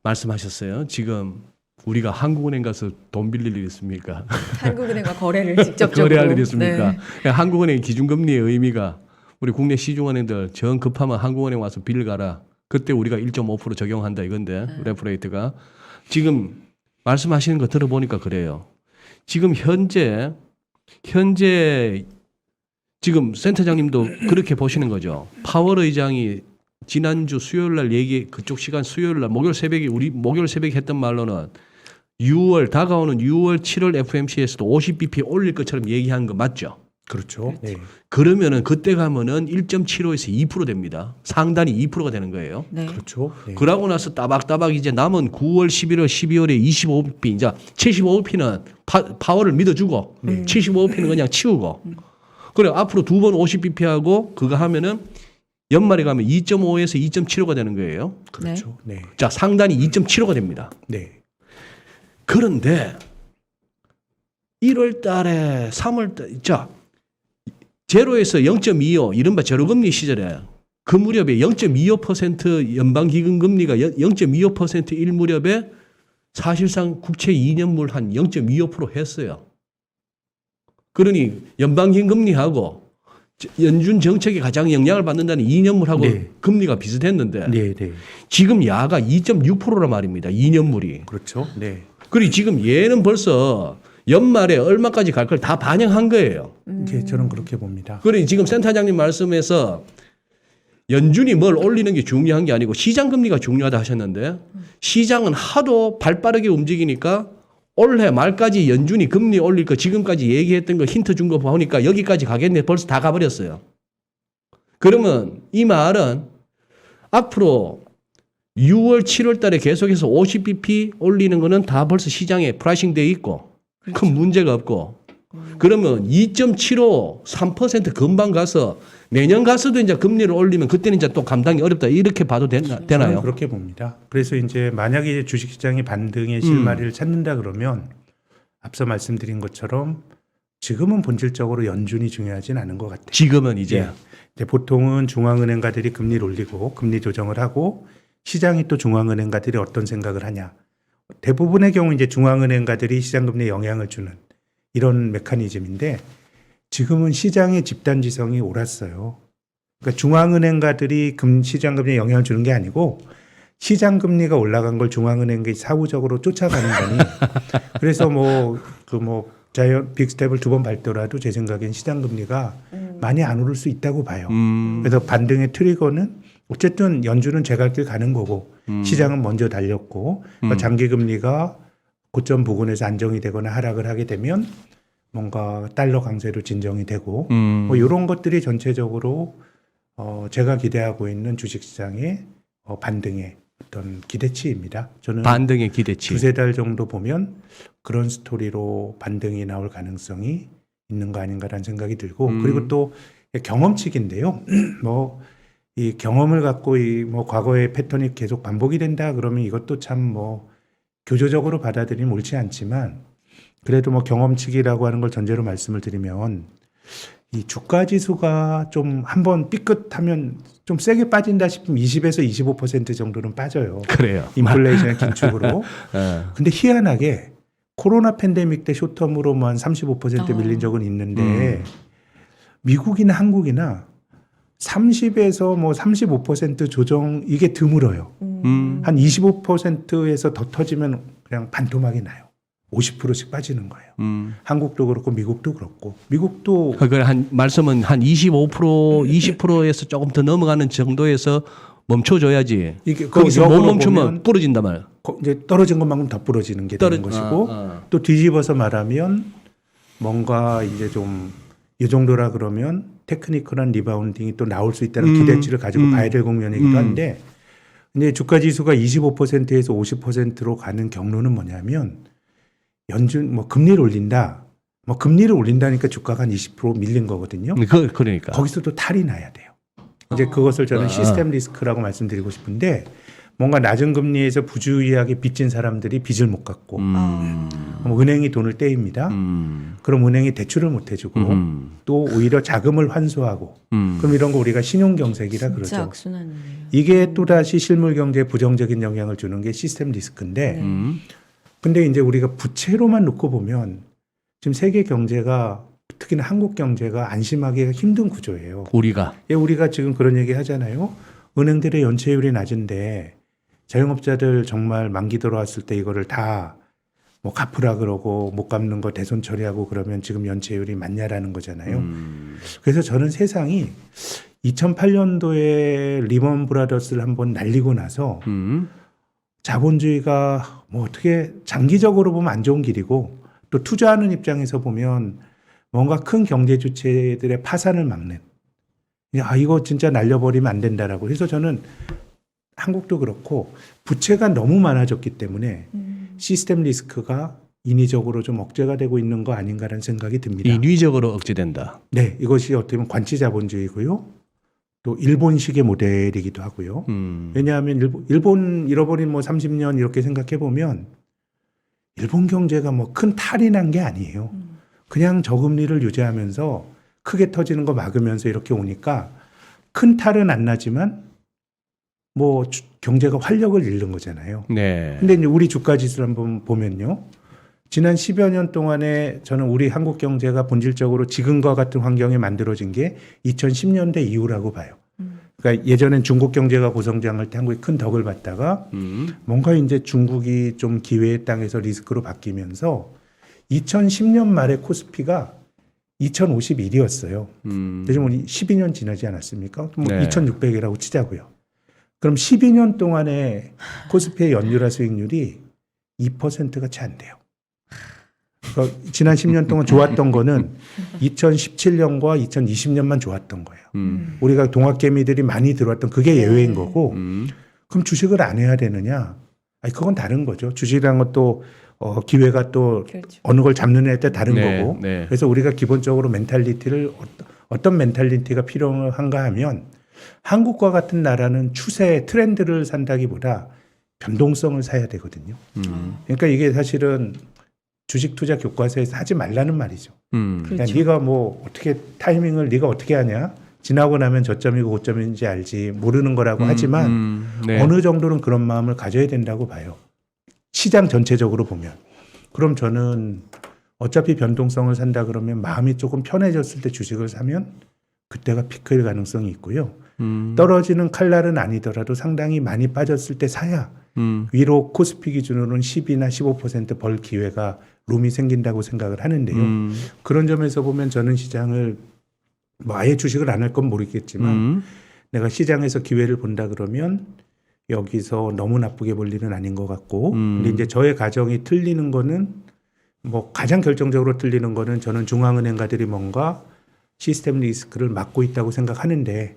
Speaker 1: 말씀하셨어요. 지금 우리가 한국은행 가서 돈 빌릴 일 있습니까?
Speaker 3: 한국은행과 거래를 직접적으로
Speaker 1: 거래할 일 있습니까?
Speaker 3: 네.
Speaker 1: 그러니까 한국은행 기준금리의 의미가 우리 국내 시중은행들 정 급하면 한국은행 와서 빌 가라. 그때 우리가 1.5% 적용한다 이건데 레프레이트가 지금 말씀하시는 거 들어보니까 그래요. 지금 현재 지금 센터장님도 그렇게 보시는 거죠. 파월 의장이 지난주 수요일 날 얘기 그쪽 시간 수요일 날 목요일 새벽에 했던 말로는 6월 다가오는 6월 7월 FMC에서도 50bp 올릴 것처럼 얘기한 거 맞죠?
Speaker 2: 그렇죠. 네.
Speaker 1: 그러면은 그때 가면은 1.75에서 2% 됩니다. 상단이 2%가 되는 거예요.
Speaker 3: 네.
Speaker 2: 그렇죠. 네.
Speaker 1: 그러고 나서 따박따박 이제 남은 9월, 11월, 12월에 25bp 이제 75bp는 파월을 믿어주고 75bp는 그냥 치우고 그래 앞으로 두 번 50bp 하고 그거 하면은 연말에 가면 2.5에서 2.75가 되는 거예요.
Speaker 2: 그렇죠. 네.
Speaker 1: 자 상단이 2.75가 됩니다.
Speaker 2: 네.
Speaker 1: 그런데 1월 달에 3월 달 자 제로에서 0.25 이른바 제로금리 시절에 그 무렵에 0.25% 연방기금 금리가 0.25%일 무렵에 사실상 국채 2년물 한 0.25% 했어요. 그러니 연방기금 금리하고 연준 정책에 가장 영향을 받는다는 2년물하고
Speaker 2: 네.
Speaker 1: 금리가 비슷했는데
Speaker 2: 네, 네.
Speaker 1: 지금 야가 2.6%란 말입니다. 2년물이.
Speaker 2: 그렇죠. 네.
Speaker 1: 그리고 지금 얘는 벌써 연말에 얼마까지 갈 걸 다 반영한 거예요.
Speaker 2: 이게 저는 그렇게 봅니다.
Speaker 1: 그러니 지금 센터장님 말씀에서 연준이 뭘 올리는 게 중요한 게 아니고 시장 금리가 중요하다 하셨는데 시장은 하도 발빠르게 움직이니까 올해 말까지 연준이 금리 올릴 거 지금까지 얘기했던 거 힌트 준 거 보니까 여기까지 가겠네. 벌써 다 가버렸어요. 그러면 이 말은 앞으로 6월, 7월 달에 계속해서 50bp 올리는 거는 다 벌써 시장에 프라이싱 돼 있고 큰 문제가 없고 그러면 2.75, 3% 금방 가서 내년 가서도 이제 금리를 올리면 그때는 이제 또 감당이 어렵다 이렇게 봐도
Speaker 2: 저는
Speaker 1: 되나요?
Speaker 2: 그렇게 봅니다. 그래서 이제 만약에 주식시장이 반등의 실마리를 찾는다 그러면 앞서 말씀드린 것처럼 지금은 본질적으로 연준이 중요하진 않은 것 같아요.
Speaker 1: 지금은 이제
Speaker 2: 근데 보통은 중앙은행가들이 금리를 올리고 금리 조정을 하고 시장이 또 중앙은행가들이 어떤 생각을 하냐. 대부분의 경우 이제 중앙은행가들이 시장금리에 영향을 주는 이런 메커니즘인데 지금은 시장의 집단지성이 옳았어요. 그러니까 중앙은행가들이 시장금리에 영향을 주는 게 아니고 시장금리가 올라간 걸 중앙은행이 사후적으로 쫓아가는 거니. 그래서 자이언 빅스텝을 2번 밟더라도 제 생각엔 시장금리가 많이 안 오를 수 있다고 봐요. 그래서 반등의 트리거는 어쨌든 연준은 제갈길 가는 거고 시장은 먼저 달렸고 그러니까 장기금리가 고점 부근에서 안정이 되거나 하락을 하게 되면 뭔가 달러 강세로 진정이 되고 뭐 이런 것들이 전체적으로 제가 기대하고 있는 주식시장의 반등의 어떤 기대치입니다. 저는
Speaker 1: 반등의 기대치.
Speaker 2: 두세 달 정도 보면 그런 스토리로 반등이 나올 가능성이 있는 거 아닌가라는 생각이 들고 그리고 또 경험칙인데요. 뭐 이 경험을 갖고 이 뭐 과거의 패턴이 계속 반복이 된다 그러면 이것도 참 뭐 교조적으로 받아들이면 옳지 않지만 그래도 뭐 경험칙이라고 하는 걸 전제로 말씀을 드리면 이 주가 지수가 좀 한번 삐끗하면 좀 세게 빠진다 싶으면 20에서 25% 정도는 빠져요.
Speaker 1: 그래요.
Speaker 2: 인플레이션의 긴축으로.
Speaker 1: 예.
Speaker 2: 근데 희한하게 코로나 팬데믹 때 쇼텀으로 뭐 한 35% 밀린 적은 있는데 미국이나 한국이나 30에서 뭐 35% 조정 이게 드물어요. 한 25%에서 더 터지면 그냥 반토막이 나요. 50%씩 빠지는 거예요. 한국도 그렇고 미국도 그렇고 미국도
Speaker 1: 그걸 한 말씀은 한 25% 20%에서 조금 더 넘어가는 정도에서 멈춰줘야지.
Speaker 2: 이게
Speaker 1: 거기서 못
Speaker 2: 역으로
Speaker 1: 멈추면
Speaker 2: 보면
Speaker 1: 부러진단 말이야.
Speaker 2: 이제 떨어진 것만큼 더 부러지는 게 되는 것이고 또 뒤집어서 말하면 뭔가 이제 좀 이 정도라 그러면 테크니컬한 리바운딩이 또 나올 수 있다는 기대치를 가지고 봐야 될 국면이기도 한데 근데 주가 지수가 25%에서 50%로 가는 경로는 뭐냐면 연준 뭐 금리를 올린다. 뭐 금리를 올린다니까 주가가 한 20% 밀린 거거든요.
Speaker 1: 그러니까.
Speaker 2: 거기서 또 탈이 나야 돼요. 이제 그것을 저는 시스템 리스크라고 말씀드리고 싶은데 뭔가 낮은 금리에서 부주의하게 빚진 사람들이 빚을 못 갚고 뭐 은행이 돈을 떼입니다. 그럼 은행이 대출을 못 해주고 또 오히려 자금을 환수하고 그럼 이런 거 우리가 신용경색이라
Speaker 3: 진짜
Speaker 2: 그러죠.
Speaker 3: 악순환이네요.
Speaker 2: 이게 또다시 실물 경제에 부정적인 영향을 주는 게 시스템 리스크인데 근데 이제 우리가 부채로만 놓고 보면 지금 세계 경제가 특히나 한국 경제가 안심하기가 힘든 구조예요.
Speaker 1: 우리가
Speaker 2: 우리가 지금 그런 얘기 하잖아요. 은행들의 연체율이 낮은데 자영업자들 정말 만기 들어왔을 때 이거를 다 뭐 갚으라 그러고 못 갚는 거 대손 처리하고 그러면 지금 연체율이 많냐라는 거잖아요. 그래서 저는 세상이 2008년도에 리먼 브라더스를 한번 날리고 나서 자본주의가 뭐 어떻게 장기적으로 보면 안 좋은 길이고 또 투자하는 입장에서 보면 뭔가 큰 경제 주체들의 파산을 막는 이거 진짜 날려버리면 안 된다라고 해서 저는 한국도 그렇고 부채가 너무 많아졌기 때문에 시스템 리스크가 인위적으로 좀 억제가 되고 있는 거 아닌가라는 생각이 듭니다.
Speaker 1: 인위적으로 억제된다.
Speaker 2: 네, 이것이 어떻게 보면 관치 자본주의고요. 또 일본식의 모델이기도 하고요. 왜냐하면 일본 잃어버린 뭐 30년 이렇게 생각해 보면 일본 경제가 뭐 큰 탈이 난 게 아니에요. 그냥 저금리를 유지하면서 크게 터지는 거 막으면서 이렇게 오니까 큰 탈은 안 나지만 뭐 경제가 활력을 잃는 거잖아요.
Speaker 1: 네.
Speaker 2: 근데 이제 우리 주가 지수를 한번 보면요. 지난 10여 년 동안에 저는 우리 한국 경제가 본질적으로 지금과 같은 환경이 만들어진 게 2010년대 이후라고 봐요. 그러니까 예전엔 중국 경제가 고성장할 때 한국이 큰 덕을 봤다가 뭔가 이제 중국이 좀 기회의 땅에서 리스크로 바뀌면서 2010년 말에 코스피가 2051이었어요. 요즘 우리 12년 지나지 않았습니까? 뭐
Speaker 1: 네.
Speaker 2: 2600이라고 치자고요. 그럼 12년 동안에 코스피의 연율화 수익률이 2%가 채 안 돼요. 그러니까 지난 10년 동안 좋았던 거는 2017년과 2020년만 좋았던 거예요. 우리가 동학개미들이 많이 들어왔던 그게 예외인 거고 그럼 주식을 안 해야 되느냐? 아니 그건 다른 거죠. 주식이라는 것도 기회가 또
Speaker 3: 그렇죠.
Speaker 2: 어느 걸 잡는 애에 따라 다른
Speaker 1: 네,
Speaker 2: 거고
Speaker 1: 네.
Speaker 2: 그래서 우리가 기본적으로 멘탈리티를 어떤 멘탈리티가 필요한가 하면 한국과 같은 나라는 추세 트렌드를 산다기보다 변동성을 사야 되거든요. 그러니까 이게 사실은 주식 투자 교과서에서 하지 말라는 말이죠.
Speaker 3: 그렇죠.
Speaker 2: 그러니까 네가 뭐 어떻게 타이밍을 네가 어떻게 하냐? 지나고 나면 저점이고 고점인지 알지 모르는 거라고 하지만
Speaker 1: 네.
Speaker 2: 어느 정도는 그런 마음을 가져야 된다고 봐요. 시장 전체적으로 보면. 그럼 저는 어차피 변동성을 산다 그러면 마음이 조금 편해졌을 때 주식을 사면 그때가 피크일 가능성이 있고요. 떨어지는 칼날은 아니더라도 상당히 많이 빠졌을 때 사야 위로 코스피 기준으로는 10이나 15%벌 기회가 룸이 생긴다고 생각을 하는데요. 그런 점에서 보면 저는 시장을 뭐 아예 주식을 안 할 건 모르겠지만 내가 시장에서 기회를 본다 그러면 여기서 너무 나쁘게 볼 일은 아닌 것 같고 근데 이제 저의 가정이 틀리는 거는 뭐 가장 결정적으로 틀리는 거는 저는 중앙은행가들이 뭔가 시스템 리스크를 막고 있다고 생각하는데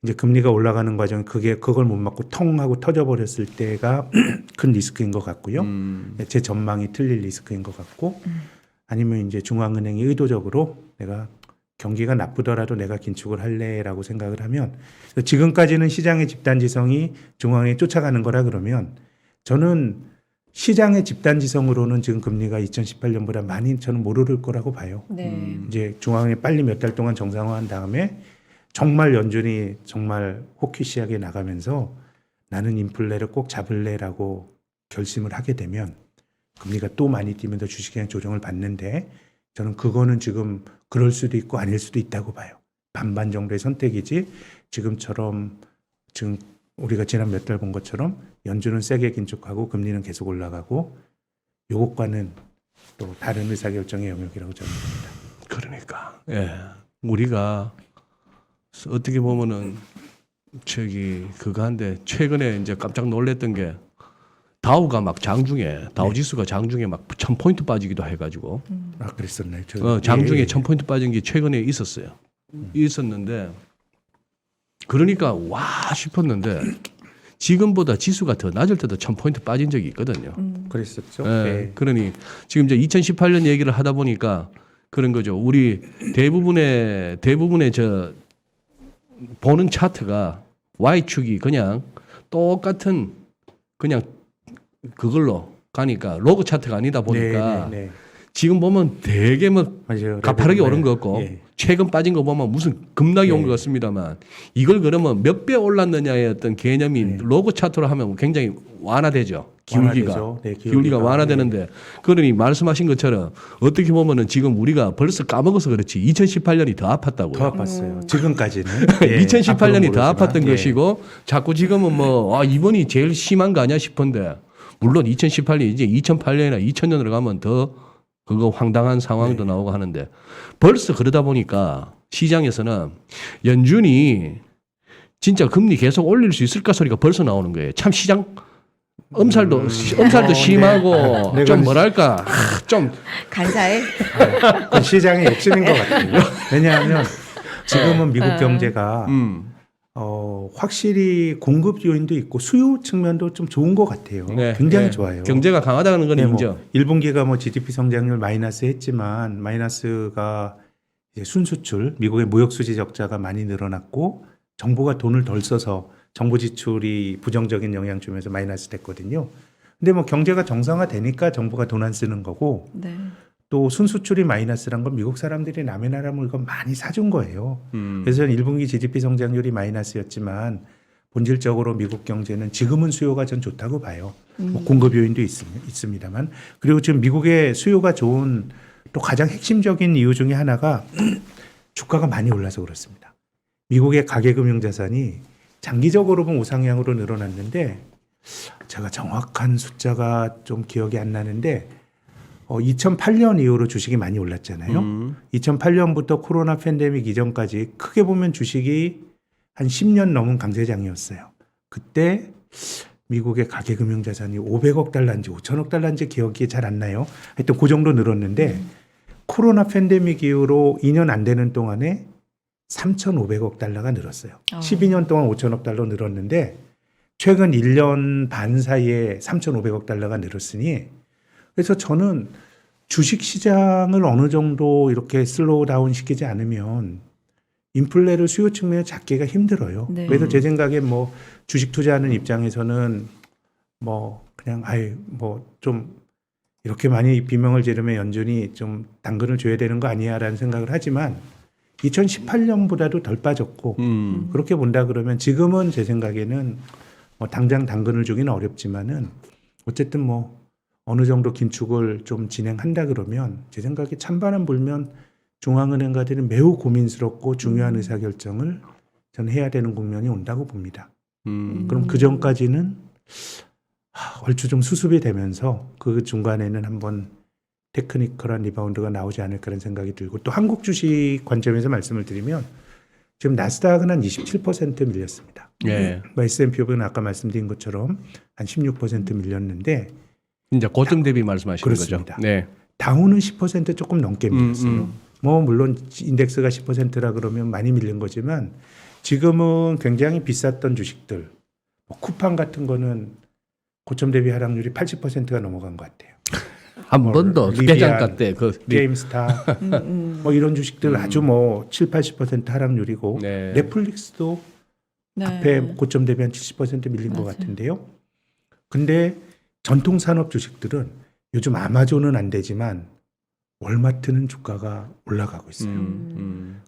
Speaker 2: 이제 금리가 올라가는 과정 그걸 못 막고 텅 하고 터져버렸을 때가 큰 리스크인 것 같고요. 제 전망이 틀릴 리스크인 것 같고 아니면 이제 중앙은행이 의도적으로 내가 경기가 나쁘더라도 내가 긴축을 할래라고 생각을 하면 지금까지는 시장의 집단지성이 중앙에 쫓아가는 거라 그러면 저는 시장의 집단지성으로는 지금 금리가 2018년보다 많이 저는 못 오를 거라고 봐요.
Speaker 3: 네.
Speaker 2: 이제 중앙에 빨리 몇 달 동안 정상화한 다음에 정말 연준이 정말 호키시하게 나가면서 나는 인플레를 꼭 잡을래라고 결심을 하게 되면 금리가 또 많이 뛰면서 주식시장 조정을 받는데 저는 그거는 지금 그럴 수도 있고 아닐 수도 있다고 봐요. 반반 정도의 선택이지 지금처럼 지금 우리가 지난 몇 달 본 것처럼 연준은 세게 긴축하고 금리는 계속 올라가고 요것과는 또 다른 의사결정의 영역이라고 저는 봅니다.
Speaker 1: 그러니까 예. 우리가 어떻게 보면은 그거 한데 최근에 이제 깜짝 놀랐던 게 다우가 막 장중에 다우지수가 장중에 막 1000포인트 빠지기도 해가지고
Speaker 2: 아 그랬었나요?
Speaker 1: 장중에 1000포인트 빠진 게 최근에 있었어요. 있었는데 그러니까 와 싶었는데 지금보다 지수가 더 낮을 때도 1000포인트 빠진 적이 있거든요.
Speaker 2: 그랬었죠.
Speaker 1: 예,
Speaker 2: 네.
Speaker 1: 그러니 지금 이제 2018년 얘기를 하다 보니까 그런 거죠. 우리 대부분의 저 보는 차트가 Y축이 그냥 똑같은 그냥 그걸로 가니까 로그 차트가 아니다 보니까
Speaker 2: 네, 네, 네.
Speaker 1: 지금 보면 되게 뭐
Speaker 2: 맞아요.
Speaker 1: 가파르게 오른
Speaker 2: 네.
Speaker 1: 것 같고
Speaker 2: 예.
Speaker 1: 최근 빠진 거 보면 무슨 급락이 온 것 같습니다만 이걸 그러면 몇 배 올랐느냐의 어떤 개념이
Speaker 2: 네.
Speaker 1: 로그 차트로 하면 굉장히 완화되죠. 기울기가.
Speaker 2: 완화되죠. 네,
Speaker 1: 기울기가 완화되는데 그러니 말씀하신 것처럼 어떻게 보면은 지금 우리가 벌써 까먹어서 그렇지 2018년이 더 아팠다고요.
Speaker 2: 더 아팠어요. 지금까지는. 예,
Speaker 1: 2018년이
Speaker 2: 앞으로는
Speaker 1: 더
Speaker 2: 모르지만,
Speaker 1: 아팠던
Speaker 2: 예.
Speaker 1: 것이고 자꾸 지금은 뭐 이번이 제일 심한 거 아니야 싶은데 물론 2018년 이제 2008년이나 2000년으로 가면 더 그거 황당한 상황도 나오고 하는데 벌써 그러다 보니까 시장에서는 연준이 진짜 금리 계속 올릴 수 있을까 소리가 벌써 나오는 거예요. 참 시장 엄살도 심하고
Speaker 2: 네,
Speaker 1: 좀
Speaker 2: 그건
Speaker 1: 뭐랄까 좀
Speaker 3: 간사해.
Speaker 2: 그 시장의 욕심인 것 같아요. 왜냐하면 지금은 미국 경제가 확실히 공급 요인도 있고 수요 측면도 좀 좋은 것 같아요.
Speaker 1: 네,
Speaker 2: 굉장히
Speaker 1: 네.
Speaker 2: 좋아요.
Speaker 1: 경제가 강하다는 건
Speaker 2: 네,
Speaker 1: 인정.
Speaker 2: 1분기가 뭐 GDP 성장률 마이너스 했지만 마이너스가 이제 순수출, 미국의 무역 수지 적자가 많이 늘어났고 정부가 돈을 덜 써서 정부 지출이 부정적인 영향 주면서 마이너스 됐거든요. 근데 뭐 경제가 정상화되니까 정부가 돈 안 쓰는 거고
Speaker 3: 네.
Speaker 2: 또 순수출이 마이너스란 건 미국 사람들이 남의 나라 물건 많이 사준 거예요. 그래서 1분기 GDP 성장률이 마이너스였지만 본질적으로 미국 경제는 지금은 수요가 전 좋다고 봐요. 뭐 공급 요인도 있습니다만. 그리고 지금 미국의 수요가 좋은 또 가장 핵심적인 이유 중에 하나가 주가가 많이 올라서 그렇습니다. 미국의 가계금융자산이 장기적으로 보면 우상향으로 늘어났는데 제가 정확한 숫자가 좀 기억이 안 나는데 2008년 이후로 주식이 많이 올랐잖아요. 2008년부터 코로나 팬데믹 이전까지 크게 보면 주식이 한 10년 넘은 강세장이었어요. 그때 미국의 가계금융자산이 500억 달러인지 5천억 달러인지 기억이 잘 안 나요. 하여튼 그 정도 늘었는데 코로나 팬데믹 이후로 2년 안 되는 동안에 3,500억 달러가 늘었어요. 12년 동안 5천억 달러 늘었는데 최근 1년 반 사이에 3,500억 달러가 늘었으니 그래서 저는 주식 시장을 어느 정도 이렇게 슬로우 다운 시키지 않으면 인플레를 수요 측면에 잡기가 힘들어요.
Speaker 3: 네.
Speaker 2: 그래서 제 생각에 뭐 주식 투자하는 입장에서는 뭐 그냥 뭐 좀 이렇게 많이 비명을 지르면 연준이 좀 당근을 줘야 되는 거 아니야라는 생각을 하지만 2018년보다도 덜 빠졌고 그렇게 본다 그러면 지금은 제 생각에는 뭐 당장 당근을 주기는 어렵지만은 어쨌든 뭐 어느 정도 긴축을 좀 진행한다 그러면 제 생각에 찬바람 불면 중앙은행가들은 매우 고민스럽고 중요한 의사결정을 저는 해야 되는 국면이 온다고 봅니다. 그럼 그 전까지는 얼추 좀 수습이 되면서 그 중간에는 한번 테크니컬한 리바운드가 나오지 않을까라는 생각이 들고 또 한국 주식 관점에서 말씀을 드리면 지금 나스닥은 한 27% 밀렸습니다.
Speaker 1: 예.
Speaker 2: S&P 500은 아까 말씀드린 것처럼 한 16% 밀렸는데
Speaker 1: 이제 고점 대비 말씀하시는
Speaker 2: 그렇습니다.
Speaker 1: 거죠. 네.
Speaker 2: 다우는 10% 조금 넘게 밀렸어요. 뭐 물론 인덱스가 10%라 그러면 많이 밀린 거지만 지금은 굉장히 비쌌던 주식들 뭐 쿠팡 같은 거는 고점 대비 하락률이 80%가 넘어간 것 같아요.
Speaker 1: 한 번 더
Speaker 2: 리비안,
Speaker 1: 배장가 때
Speaker 2: 게임스타 뭐 이런 주식들 아주 뭐 7, 80% 하락률이고
Speaker 1: 네.
Speaker 2: 넷플릭스도
Speaker 3: 네.
Speaker 2: 앞에 고점 대비 한 70% 밀린 것
Speaker 3: 맞아요.
Speaker 2: 같은데요. 근데 전통 산업 주식들은 요즘 아마존은 안 되지만 월마트는 주가가 올라가고 있어요.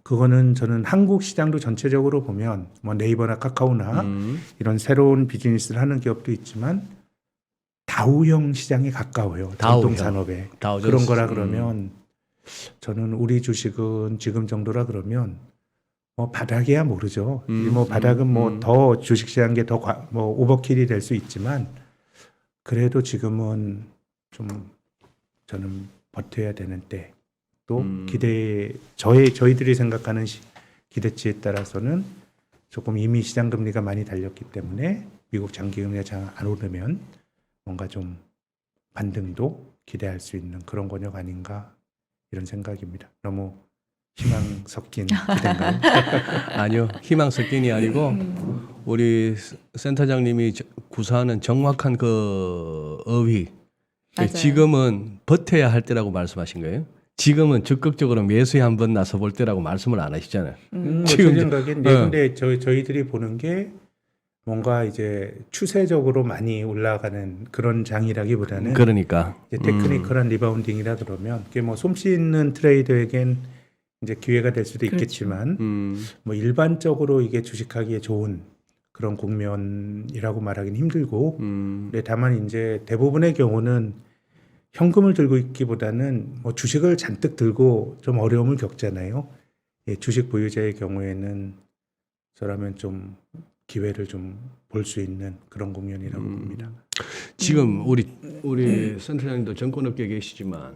Speaker 2: 그거는 저는 한국 시장도 전체적으로 보면 뭐 네이버나 카카오나 이런 새로운 비즈니스를 하는 기업도 있지만 다우형 시장에 가까워요.
Speaker 1: 다우형.
Speaker 2: 전통 산업에.
Speaker 1: 다우존스.
Speaker 2: 그런 거라 그러면 저는 우리 주식은 지금 정도라 그러면 뭐 바닥이야 모르죠. 뭐 바닥은 뭐 더 주식 시장 게 더 뭐 오버킬이 될 수 있지만 그래도 지금은 좀 저는 버텨야 되는 때. 또 저희들이 생각하는 기대치에 따라서는 조금 이미 시장 금리가 많이 달렸기 때문에 미국 장기 금리가 잘 안 오르면 뭔가 좀 반등도 기대할 수 있는 그런 권역 아닌가 이런 생각입니다. 너무 희망 섞인 기대인가요?
Speaker 1: 아니요, 희망 섞인이 아니고 우리 센터장님이 구사하는 정확한 그 어휘.
Speaker 3: 맞아요.
Speaker 1: 지금은 버텨야 할 때라고 말씀하신 거예요. 지금은 적극적으로 매수에 한번 나서 볼 때라고 말씀을 안 하시잖아요.
Speaker 2: 제
Speaker 1: 지금
Speaker 2: 생각엔 근데 저희들이 보는 게 뭔가 이제 추세적으로 많이 올라가는 그런 장이라기보다는
Speaker 1: 그러니까
Speaker 2: 이제 테크니컬한 리바운딩이라 그러면 그게 뭐 솜씨 있는 트레이더에겐 이제 기회가 될 수도 있겠지만 뭐 일반적으로 이게 주식하기에 좋은 그런 국면이라고 말하기는 힘들고 근데 다만 이제 대부분의 경우는 현금을 들고 있기보다는 뭐 주식을 잔뜩 들고 좀 어려움을 겪잖아요. 예, 주식 보유자의 경우에는 저라면 좀 기회를 좀 볼 수 있는 그런 국면이라고 봅니다.
Speaker 1: 지금 우리 센터장님도 정권업계에 계시지만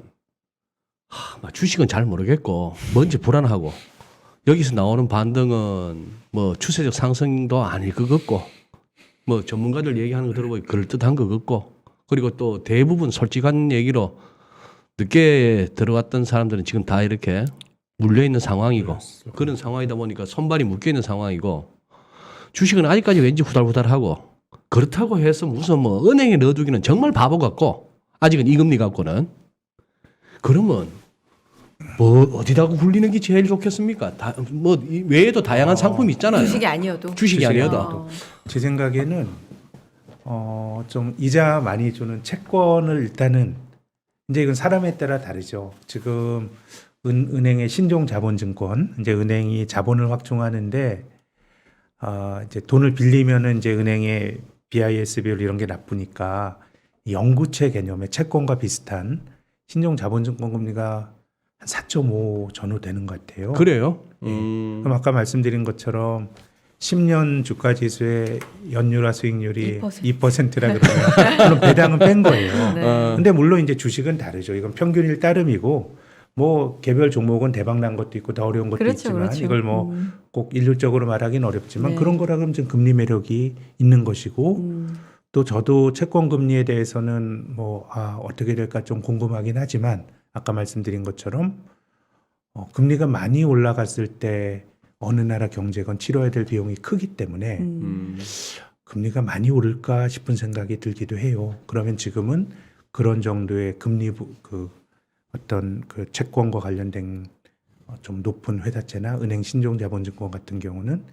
Speaker 1: 막 주식은 잘 모르겠고 뭔지 불안하고 여기서 나오는 반등은 뭐 추세적 상승도 아닐 것 같고 뭐 전문가들 얘기하는 거 들어보니 그럴듯한 것 같고 그리고 또 대부분 솔직한 얘기로 늦게 들어갔던 사람들은 지금 다 이렇게 물려 있는 상황이고 그런 상황이다 보니까 손발이 묶여 있는 상황이고 주식은 아직까지 왠지 후달후달하고 그렇다고 해서 무슨 뭐 은행에 넣어두기는 정말 바보 같고 아직은 이 금리 갖고는 그러면 뭐 어디다가 굴리는 게 제일 좋겠습니까? 뭐 외에도 다양한 상품이 있잖아요.
Speaker 3: 주식이 아니어도.
Speaker 1: 주식이 아니어도.
Speaker 3: 어.
Speaker 2: 제 생각에는 좀 이자 많이 주는 채권을 일단은 이제 이건 사람에 따라 다르죠. 지금 은행의 신종 자본증권 이제 은행이 자본을 확충하는데 이제 돈을 빌리면은 이제 은행의 BIS 비율 이런 게 나쁘니까 영구채 개념의 채권과 비슷한 신종 자본증권 금리가 한 4.5 전후 되는 것 같아요.
Speaker 1: 그래요?
Speaker 2: 그럼 아까 말씀드린 것처럼 10년 주가 지수의 연율화 수익률이 2%라 그러면 그럼 배당은 뺀 거예요.
Speaker 3: 네.
Speaker 2: 근데 물론 이제 주식은 다르죠. 이건 평균일 따름이고 뭐 개별 종목은 대박 난 것도 있고 더 어려운 것도
Speaker 3: 그렇죠,
Speaker 2: 있지만
Speaker 3: 그렇죠.
Speaker 2: 이걸 뭐 꼭 일률적으로 말하기는 어렵지만
Speaker 3: 네.
Speaker 2: 그런 거라 그러면 좀 금리 매력이 있는 것이고 또 저도 채권 금리에 대해서는 뭐 어떻게 될까 좀 궁금하긴 하지만 아까 말씀드린 것처럼 금리가 많이 올라갔을 때 어느 나라 경제건 치러야 될 비용이 크기 때문에 금리가 많이 오를까 싶은 생각이 들기도 해요. 그러면 지금은 그런 정도의 금리 어떤 그 채권과 관련된 좀 높은 회사채나 은행 신종 자본증권 같은 경우는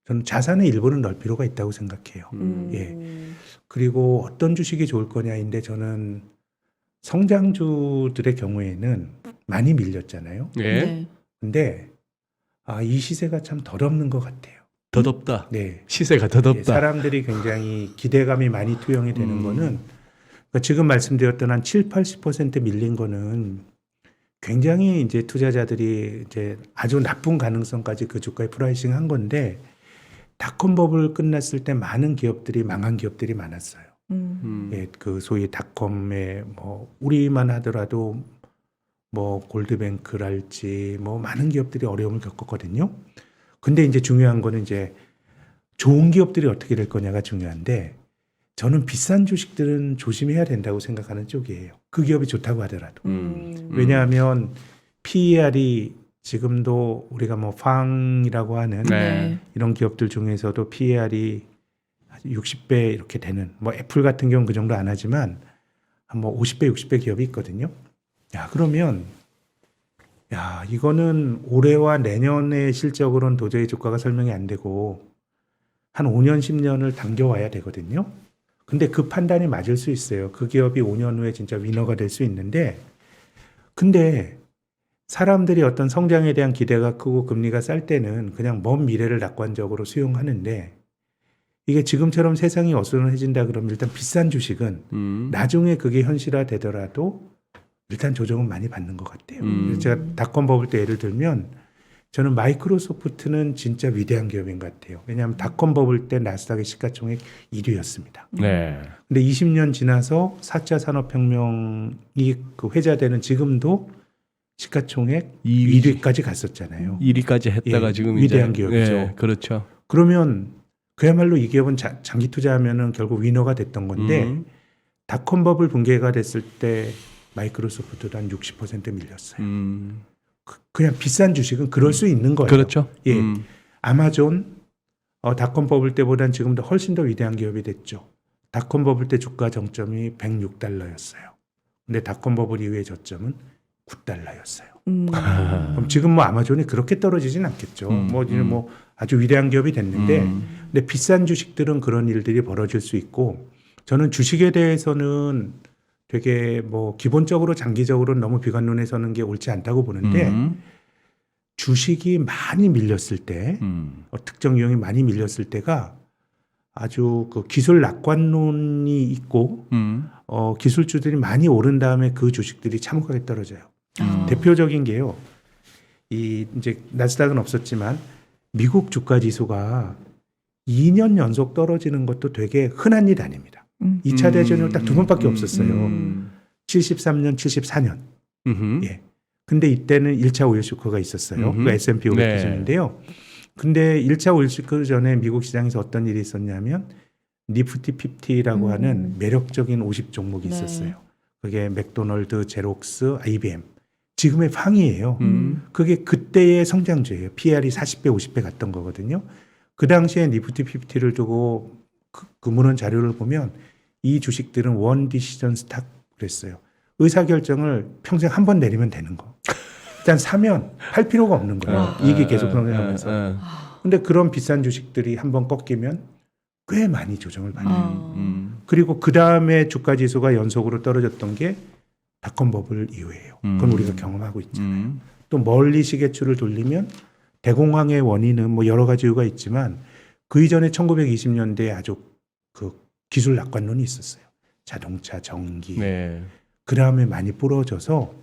Speaker 2: 저는 자산의 일부는 넣을 필요가 있다고 생각해요. 예. 그리고 어떤 주식이 좋을 거냐인데 저는 성장주들의 경우에는 많이 밀렸잖아요.
Speaker 1: 예.
Speaker 3: 네.
Speaker 2: 근데 이 시세가 참 덧없는 것 같아요.
Speaker 1: 덧없다.
Speaker 2: 네.
Speaker 1: 시세가
Speaker 2: 예,
Speaker 1: 덧없다.
Speaker 2: 사람들이 굉장히 기대감이 많이 투영이 되는 거는 그러니까 지금 말씀드렸던 한 7, 80% 밀린 거는 굉장히 이제 투자자들이 이제 아주 나쁜 가능성까지 그 주가에 프라이싱 한 건데 닷컴 버블 끝났을 때 많은 기업들이 망한 기업들이 많았어요. 예, 그 소위 닷컴의 뭐 우리만 하더라도 뭐 골드뱅크랄지 뭐 많은 기업들이 어려움을 겪었거든요. 근데 이제 중요한 거는 이제 좋은 기업들이 어떻게 될 거냐가 중요한데 저는 비싼 주식들은 조심해야 된다고 생각하는 쪽이에요. 그 기업이 좋다고 하더라도. 왜냐하면 PER이 지금도 우리가 뭐 팡이라고 하는
Speaker 1: 네.
Speaker 2: 이런 기업들 중에서도 PER이 60배 이렇게 되는 뭐 애플 같은 경우는 그 정도 안 하지만 한 뭐 50배, 60배 기업이 있거든요. 야, 그러면 야, 이거는 올해와 내년의 실적으로는 도저히 주가가 설명이 안 되고 한 5년, 10년을 당겨와야 되거든요. 근데 그 판단이 맞을 수 있어요. 그 기업이 5년 후에 진짜 위너가 될 수 있는데, 근데 사람들이 어떤 성장에 대한 기대가 크고 금리가 쌀 때는 그냥 먼 미래를 낙관적으로 수용하는데, 이게 지금처럼 세상이 어수선해진다 그러면 일단 비싼 주식은 나중에 그게 현실화 되더라도 일단 조정은 많이 받는 것 같아요. 그래서 제가 닷컴 버블 때 예를 들면 저는 마이크로소프트는 진짜 위대한 기업인 것 같아요. 왜냐하면 닷컴 버블 때 나스닥의 시가총액 1위였습니다.
Speaker 1: 네.
Speaker 2: 근데 20년 지나서 4차 산업혁명이 그 회자되는 지금도 시가총액 2위까지 갔었잖아요.
Speaker 1: 1위까지 했다가
Speaker 2: 예,
Speaker 1: 지금
Speaker 2: 위대한
Speaker 1: 이제,
Speaker 2: 기업이죠.
Speaker 1: 예, 그렇죠.
Speaker 2: 그러면 그야말로 이 기업은 장기 투자하면은 결국 위너가 됐던 건데 닷컴 버블 붕괴가 됐을 때 마이크로소프트도 한 60% 밀렸어요. 그냥 비싼 주식은 그럴 수 있는 거예요.
Speaker 1: 그렇죠.
Speaker 2: 예, 아마존 닷컴 버블 때보다는 지금도 훨씬 더 위대한 기업이 됐죠. 닷컴 버블 때 주가 정점이 $106였어요. 근데 닷컴 버블 이후의 저점은 $9였어요. 그럼 지금 뭐 아마존이 그렇게 떨어지진 않겠죠. 뭐 아주 위대한 기업이 됐는데, 근데 비싼 주식들은 그런 일들이 벌어질 수 있고, 저는 주식에 대해서는 되게 뭐 기본적으로 장기적으로 너무 비관론에 서는 게 옳지 않다고 보는데, 주식이 많이 밀렸을 때, 특정 유형이 많이 밀렸을 때가 아주 그 기술 낙관론이 있고, 기술주들이 많이 오른 다음에 그 주식들이 참혹하게 떨어져요. 대표적인 게요. 이제 나스닥은 없었지만 미국 주가 지수가 2년 연속 떨어지는 것도 되게 흔한 일 아닙니다. 2차 대전 이후 딱 2번밖에 없었어요. 73년, 74년. 예. 근데 이때는 1차 오일 쇼크가 있었어요. 그 S&P 500
Speaker 1: 네.
Speaker 2: 기준인데요. 근데 1차 오일 쇼크 전에 미국 시장에서 어떤 일이 있었냐면 니프티 50라고 하는 매력적인 50 종목이
Speaker 3: 네.
Speaker 2: 있었어요. 그게 맥도널드, 제록스, IBM. 지금의 팡이에요. 그게 그때의 성장주예요. PR이 40배, 50배 갔던 거거든요. 그 당시에 니프티 50를 두고 그 문헌 자료를 보면 이 주식들은 원 디시전 스탁 그랬어요. 의사결정을 평생 한 번 내리면 되는 거. 일단 사면 팔 필요가 없는 거예요. 이게 계속 성장하면서. 근데 그런 비싼 주식들이 한 번 꺾이면 꽤 많이 조정을 받아요. 그리고 그 다음에 주가 지수가 연속으로 떨어졌던 게 닷컴 버블 이후예요. 그건 우리가 경험하고 있잖아요. 또 멀리 시계추를 돌리면 대공황의 원인은 뭐 여러 가지 이유가 있지만 그 이전에 1920년대에 아주 그 기술 낙관론이 있었어요. 자동차, 전기.
Speaker 1: 네.
Speaker 2: 그 다음에 많이 부러져서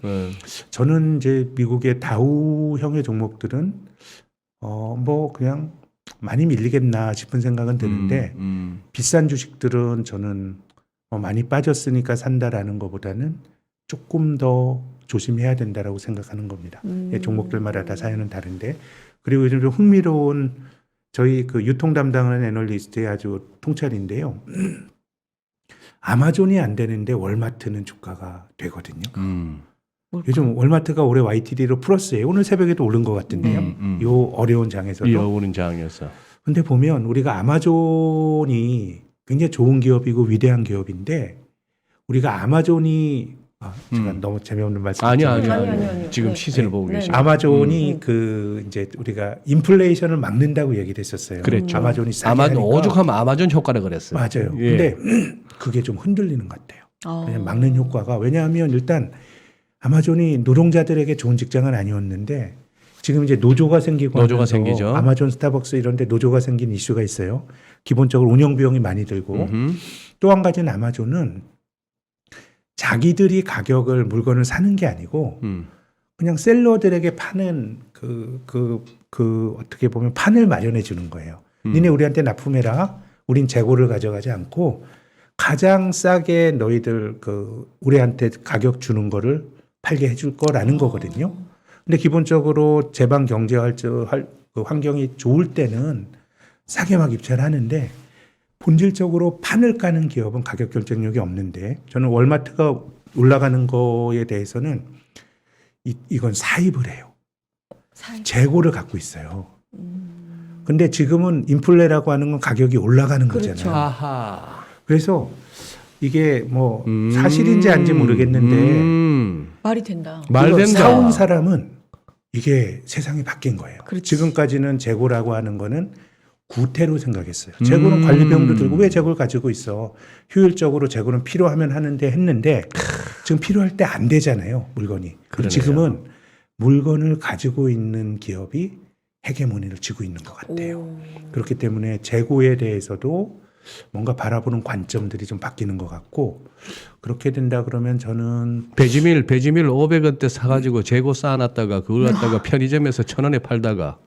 Speaker 2: 저는 이제 미국의 다우형의 종목들은 뭐 그냥 많이 밀리겠나 싶은 생각은 드는데 비싼 주식들은 저는 많이 빠졌으니까 산다라는 것보다는 조금 더 조심해야 된다라고 생각하는 겁니다. 예, 종목들마다 다 사연은 다른데 그리고 요즘 좀 흥미로운 저희 그 유통 담당하는 애널리스트의 아주 통찰인데요. 아마존이 안 되는데 월마트는 주가가 되거든요. 요즘 월마트가 올해 YTD로 플러스예요. 오늘 새벽에도 오른 것 같은데요. 요 어려운 장에서도.
Speaker 1: 이 어려운 장에서.
Speaker 2: 근데 보면 우리가 아마존이 굉장히 좋은 기업이고 위대한 기업인데 우리가 아마존이 제가 너무 재미없는 말씀
Speaker 1: 아니요.
Speaker 3: 아니요.
Speaker 1: 지금
Speaker 3: 네.
Speaker 1: 시세를 보고
Speaker 3: 네.
Speaker 1: 계시죠.
Speaker 2: 아마존이 그 이제 우리가 인플레이션을 막는다고 얘기를 했었어요.
Speaker 1: 그랬죠.
Speaker 2: 아마존이 싸게
Speaker 1: 아마
Speaker 2: 하니까.
Speaker 1: 오죽하면 아마존 효과를 그랬어요.
Speaker 2: 맞아요.
Speaker 1: 예.
Speaker 2: 근데 그게 좀 흔들리는 것 같아요. 그냥 막는 효과가 왜냐하면 일단 아마존이 노동자들에게 좋은 직장은 아니었는데 지금 이제 노조가 생기고
Speaker 1: 노조가
Speaker 2: 하면서
Speaker 1: 생기죠.
Speaker 2: 아마존, 스타벅스 이런 데 노조가 생긴 이슈가 있어요. 기본적으로 운영 비용이 많이 들고 또 한 가지는 아마존은 자기들이 가격을 물건을 사는 게 아니고 그냥 셀러들에게 파는 그 어떻게 보면 판을 마련해 주는 거예요. 니네 우리한테 납품해라. 우린 재고를 가져가지 않고 가장 싸게 너희들 우리한테 가격 주는 거를 팔게 해줄 거라는 거거든요. 근데 기본적으로 제방 경제할 그 환경이 좋을 때는 싸게 막 입찰을 하는데 본질적으로 판을 까는 기업은 가격 결정력이 없는데 저는 월마트가 올라가는 거에 대해서는 이건 사입을 해요. 재고를 갖고 있어요. 근데 지금은 인플레라고 하는 건 가격이 올라가는
Speaker 3: 그렇죠.
Speaker 2: 거잖아요.
Speaker 1: 아하.
Speaker 2: 그래서 이게 뭐 사실인지 아닌지 모르겠는데
Speaker 3: 말이 된다.
Speaker 1: 말
Speaker 2: 이거
Speaker 1: 된다.
Speaker 2: 사온 사람은 이게 세상이 바뀐 거예요.
Speaker 3: 그렇지.
Speaker 2: 지금까지는 재고라고 하는 거는 구태로 생각했어요. 재고는 관리비용도 들고 왜 재고를 가지고 있어? 효율적으로 재고는 필요하면 하는데 했는데 지금 필요할 때 안 되잖아요. 물건이.
Speaker 1: 그러네요.
Speaker 2: 지금은 물건을 가지고 있는 기업이 헤게모니를 쥐고 있는 것 같아요.
Speaker 3: 오.
Speaker 2: 그렇기 때문에 재고에 대해서도 뭔가 바라보는 관점들이 좀 바뀌는 것 같고 그렇게 된다 그러면 저는
Speaker 1: 배지밀 500원대 사가지고 재고 쌓아놨다가 그걸 갖다가 편의점에서 1,000원에 팔다가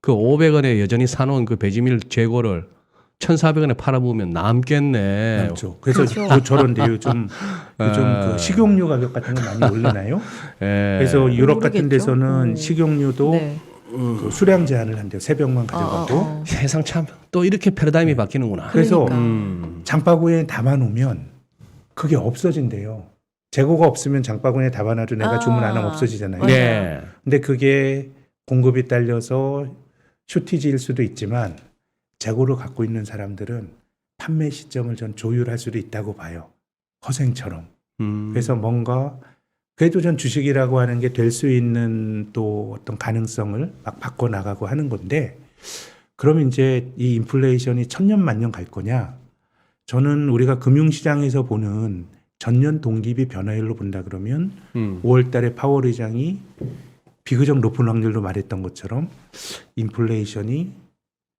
Speaker 1: 그 500원에 여전히 사놓은 그 배지밀 재고를 1,400원에 팔아보면 남겠네.
Speaker 2: 남죠. 그래서
Speaker 3: 그렇죠.
Speaker 2: 저런데 요즘 그 식용유 가격 같은 거 많이 올리나요?
Speaker 1: 예.
Speaker 2: 그래서 유럽 같은
Speaker 3: 모르겠죠.
Speaker 2: 데서는 식용유도
Speaker 3: 네.
Speaker 2: 그 수량 제한을 한대요. 3병만 가져가고.
Speaker 1: 세상 참 또 이렇게 패러다임이 바뀌는구나.
Speaker 2: 그래서
Speaker 3: 그러니까.
Speaker 2: 장바구니에 담아놓으면 그게 없어진대요. 재고가 없으면 장바구니에 담아놔도 내가 주문 안 하면 없어지잖아요.
Speaker 3: 맞아요.
Speaker 1: 네.
Speaker 2: 근데 그게 공급이 딸려서 쇼티지일 수도 있지만 재고를 갖고 있는 사람들은 판매 시점을 전 조율할 수도 있다고 봐요. 허생처럼. 그래서 뭔가 그래도 전 주식이라고 하는 게 될 수 있는 또 어떤 가능성을 막 바꿔나가고 하는 건데 그럼 이제 이 인플레이션이 천년만년 갈 거냐? 저는 우리가 금융시장에서 보는 전년 동기비 변화율로 본다 그러면 5월 달에 파월 의장이 비교적 높은 확률로 말했던 것처럼 인플레이션이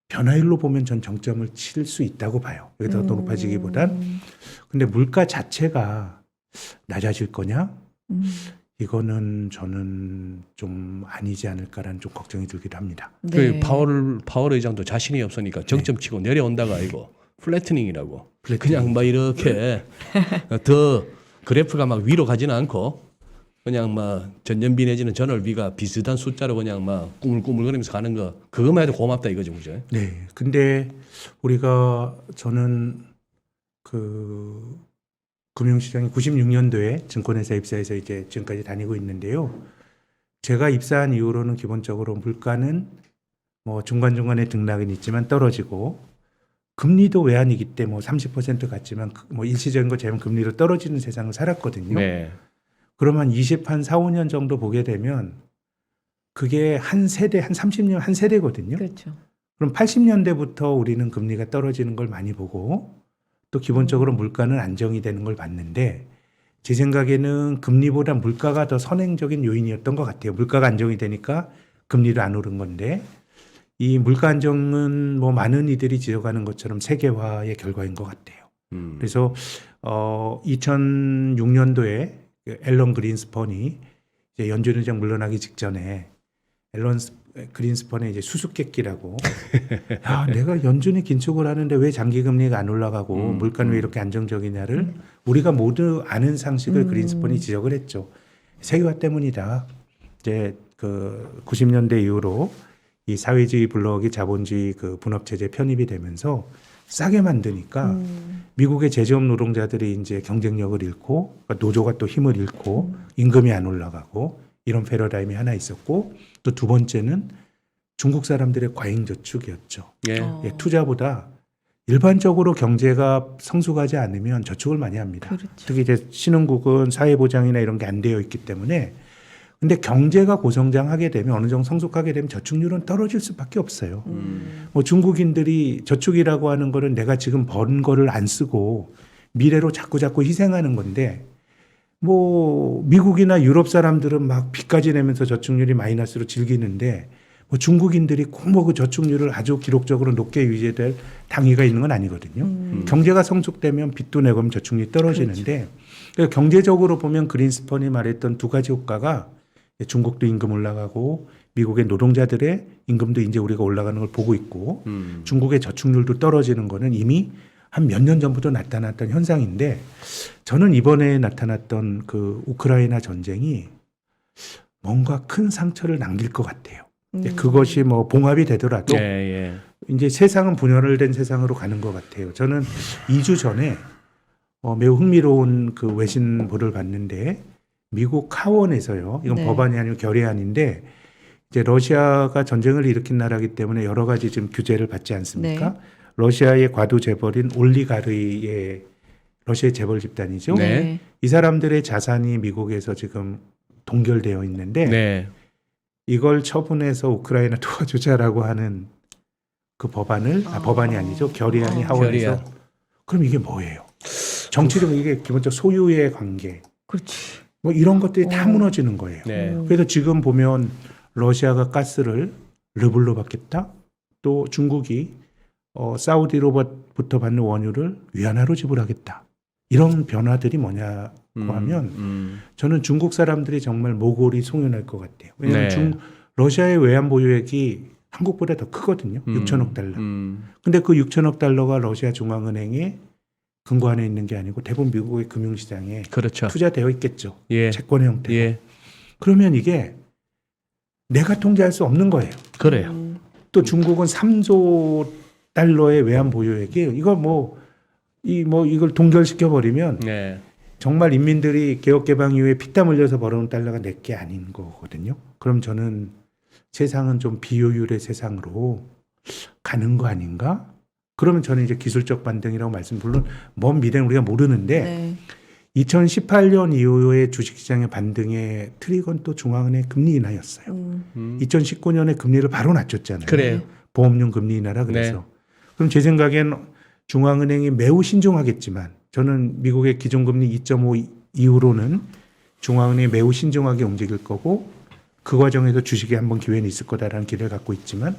Speaker 2: 변화율로 보면 전 정점을 칠 수 있다고 봐요. 여기서 더 높아지기보단. 근데 물가 자체가 낮아질 거냐? 이거는 저는 좀 아니지 않을까라는 좀 걱정이 들기도 합니다.
Speaker 1: 그 파월 의장도 자신이 없으니까 정점 치고 내려온다가 아니고 플래트닝이라고. 그냥 막 이렇게 더 그래프가 막 위로 가지는 않고 그냥 막 전년비 내지는 전월비가 비슷한 숫자로 그냥 막 꾸물꾸물거리면서 가는 거 그것만 해도 고맙다 이거죠, 그죠?
Speaker 2: 네. 근데 우리가 저는 그 금융시장이 96년도에 증권회사 입사해서 이제 지금까지 다니고 있는데요. 제가 입사한 이후로는 기본적으로 물가는 뭐 중간중간에 등락은 있지만 떨어지고 금리도 외환위기 때 뭐 30% 갔지만 뭐 일시적인 거 제하면 금리로 떨어지는 세상을 살았거든요.
Speaker 1: 네.
Speaker 2: 그러면 20한 4, 5년 정도 보게 되면 그게 한 세대, 한 30년 한 세대거든요.
Speaker 3: 그렇죠.
Speaker 2: 그럼 80년대부터 우리는 금리가 떨어지는 걸 많이 보고 또 기본적으로 물가는 안정이 되는 걸 봤는데 제 생각에는 금리보다 물가가 더 선행적인 요인이었던 것 같아요. 물가가 안정이 되니까 금리도 안 오른 건데 이 물가 안정은 뭐 많은 이들이 지적하는 것처럼 세계화의 결과인 것 같아요. 그래서 2006년도에 앨런 그린스펀이 이제 연준 의장 물러나기 직전에 앨런 그린스펀의 이제 수수께끼라고 야, 내가 연준이 긴축을 하는데 왜 장기 금리가 안 올라가고 물가는 왜 이렇게 안정적이냐를 우리가 모두 아는 상식을 그린스펀이 지적을 했죠. 세계화 때문이다. 이제 그 90년대 이후로 이 사회주의 블록이 자본주의 그 분업 체제 편입이 되면서 싸게 만드니까 미국의 제조업 노동자들이 이제 경쟁력을 잃고 그러니까 노조가 또 힘을 잃고 임금이 안 올라가고 이런 패러다임이 하나 있었고 또 두 번째는 중국 사람들의 과잉 저축이었죠.
Speaker 1: 예.
Speaker 2: 예, 투자보다 일반적으로 경제가 성숙하지 않으면 저축을 많이 합니다.
Speaker 3: 그렇죠.
Speaker 2: 특히 이제 신흥국은 사회보장이나 이런 게 안 되어 있기 때문에 근데 경제가 고성장하게 되면 어느 정도 성숙하게 되면 저축률은 떨어질 수밖에 없어요. 뭐 중국인들이 저축이라고 하는 거는 내가 지금 번 거를 안 쓰고 미래로 자꾸 희생하는 건데 뭐 미국이나 유럽 사람들은 막 빚까지 내면서 저축률이 마이너스로 즐기는데 뭐 중국인들이 꼭 뭐 그 저축률을 아주 기록적으로 높게 유지될 당위가 있는 건 아니거든요. 경제가 성숙되면 빚도 내고 하면 저축률이 떨어지는데 그러니까 경제적으로 보면 그린스펀이 말했던 두 가지 효과가 중국도 임금 올라가고 미국의 노동자들의 임금도 이제 우리가 올라가는 걸 보고 있고 중국의 저축률도 떨어지는 거는 이미 한 몇 년 전부터 나타났던 현상인데 저는 이번에 나타났던 그 우크라이나 전쟁이 뭔가 큰 상처를 남길 것 같아요. 그것이 뭐 봉합이 되더라도 이제 세상은 분열된 세상으로 가는 것 같아요. 저는 2주 전에 매우 흥미로운 그 외신보를 봤는데 미국 하원에서요. 이건
Speaker 3: 네.
Speaker 2: 법안이 아니고 결의안인데 이제 러시아가 전쟁을 일으킨 나라이기 때문에 여러 가지 지금 규제를 받지 않습니까?
Speaker 3: 네.
Speaker 2: 러시아의 과도 재벌인 올리가르의 러시아의 재벌 집단이죠.
Speaker 1: 네.
Speaker 2: 이 사람들의 자산이 미국에서 지금 동결되어 있는데
Speaker 1: 네.
Speaker 2: 이걸 처분해서 우크라이나 도와주자라고 하는 그 법안을 법안이 아니죠. 결의안이 하원에서
Speaker 1: 결의안.
Speaker 2: 그럼 이게 뭐예요? 정치적 이게 기본적 소유의 관계
Speaker 3: 그렇지.
Speaker 2: 뭐 이런 것들이 다 무너지는 거예요.
Speaker 1: 네.
Speaker 2: 그래서 지금 보면 러시아가 가스를 르블로 받겠다. 또 중국이 사우디로부터 받는 원유를 위안화로 지불하겠다. 이런 변화들이 뭐냐고 하면 저는 중국 사람들이 정말 모골이 송연할 것 같아요. 왜냐하면
Speaker 1: 네.
Speaker 2: 러시아의 외환 보유액이 한국보다 더 크거든요. 6천억 달러. 근데 그 6천억 달러가 러시아 중앙은행에 금고 안에 있는 게 아니고 대부분 미국의 금융시장에
Speaker 1: 그렇죠.
Speaker 2: 투자되어 있겠죠.
Speaker 1: 예.
Speaker 2: 채권의 형태로.
Speaker 1: 예.
Speaker 2: 그러면 이게 내가 통제할 수 없는 거예요.
Speaker 1: 그래요.
Speaker 2: 또 중국은 3조 달러의 외환 보유액이 이걸 동결시켜 버리면
Speaker 1: 네.
Speaker 2: 정말 인민들이 개혁개방 이후에 피땀 흘려서 벌어온 달러가 내게 아닌 거거든요. 그럼 저는 세상은 좀 비효율의 세상으로 가는 거 아닌가? 그러면 저는 이제 기술적 반등이라고 물론 먼 미래는 우리가 모르는데
Speaker 3: 네.
Speaker 2: 2018년 이후에 주식시장의 반등의 트리거는 또 중앙은행 금리 인하였어요. 2019년에 금리를 바로 낮췄잖아요.
Speaker 1: 그래요.
Speaker 2: 보험료 금리 인하라 그래서. 그럼 제 생각엔 중앙은행이 매우 신중하겠지만 저는 미국의 기준금리 2.5 이후로는 중앙은행이 매우 신중하게 움직일 거고 그 과정에서 주식에 한번 기회는 있을 거다라는 기대를 갖고 있지만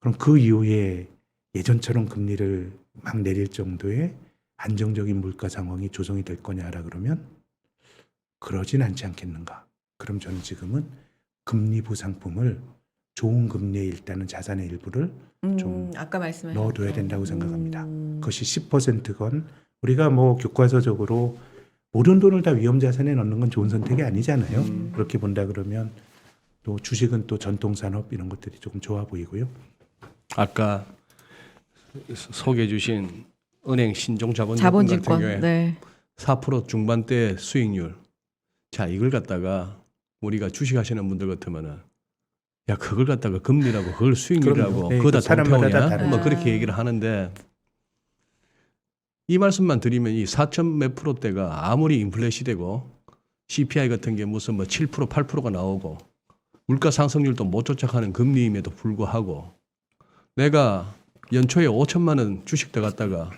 Speaker 2: 그럼 그 이후에 예전처럼 금리를 막 내릴 정도의 안정적인 물가 상황이 조성이 될 거냐라 그러면 그러진 않지 않겠는가. 그럼 저는 지금은 금리 부상품을 좋은 금리에 일단은 자산의 일부를 좀
Speaker 3: 아까 말씀하셨죠.
Speaker 2: 넣어둬야 된다고 생각합니다. 그것이 10%건 우리가 뭐 교과서적으로 모든 돈을 다 위험자산에 넣는 건 좋은 선택이 아니잖아요. 그렇게 본다 그러면 또 주식은 또 전통산업 이런 것들이 조금 좋아 보이고요.
Speaker 1: 아까 소개해 주신 은행 신종 자본주권
Speaker 3: 자본주권.
Speaker 1: 같은 경우에
Speaker 3: 네.
Speaker 1: 4% 중반대 수익률. 자, 이걸 갖다가 우리가 주식하시는 분들 같으면은 야, 그걸 갖다가 금리라고 그걸 수익률이라고
Speaker 2: 그럼요. 네,
Speaker 1: 그거 다
Speaker 2: 그 사람마다 다
Speaker 1: 동태원이야?
Speaker 2: 다르죠.
Speaker 1: 뭐 그렇게 얘기를 하는데 이 말씀만 드리면 이 4천 몇 프로대가 아무리 인플레 시대고 CPI 같은 게 무슨 뭐 7% 8%가 나오고 물가 상승률도 못 쫓아가는 금리임에도 불구하고 내가 연초에 5천만 원 주식 들어갔다가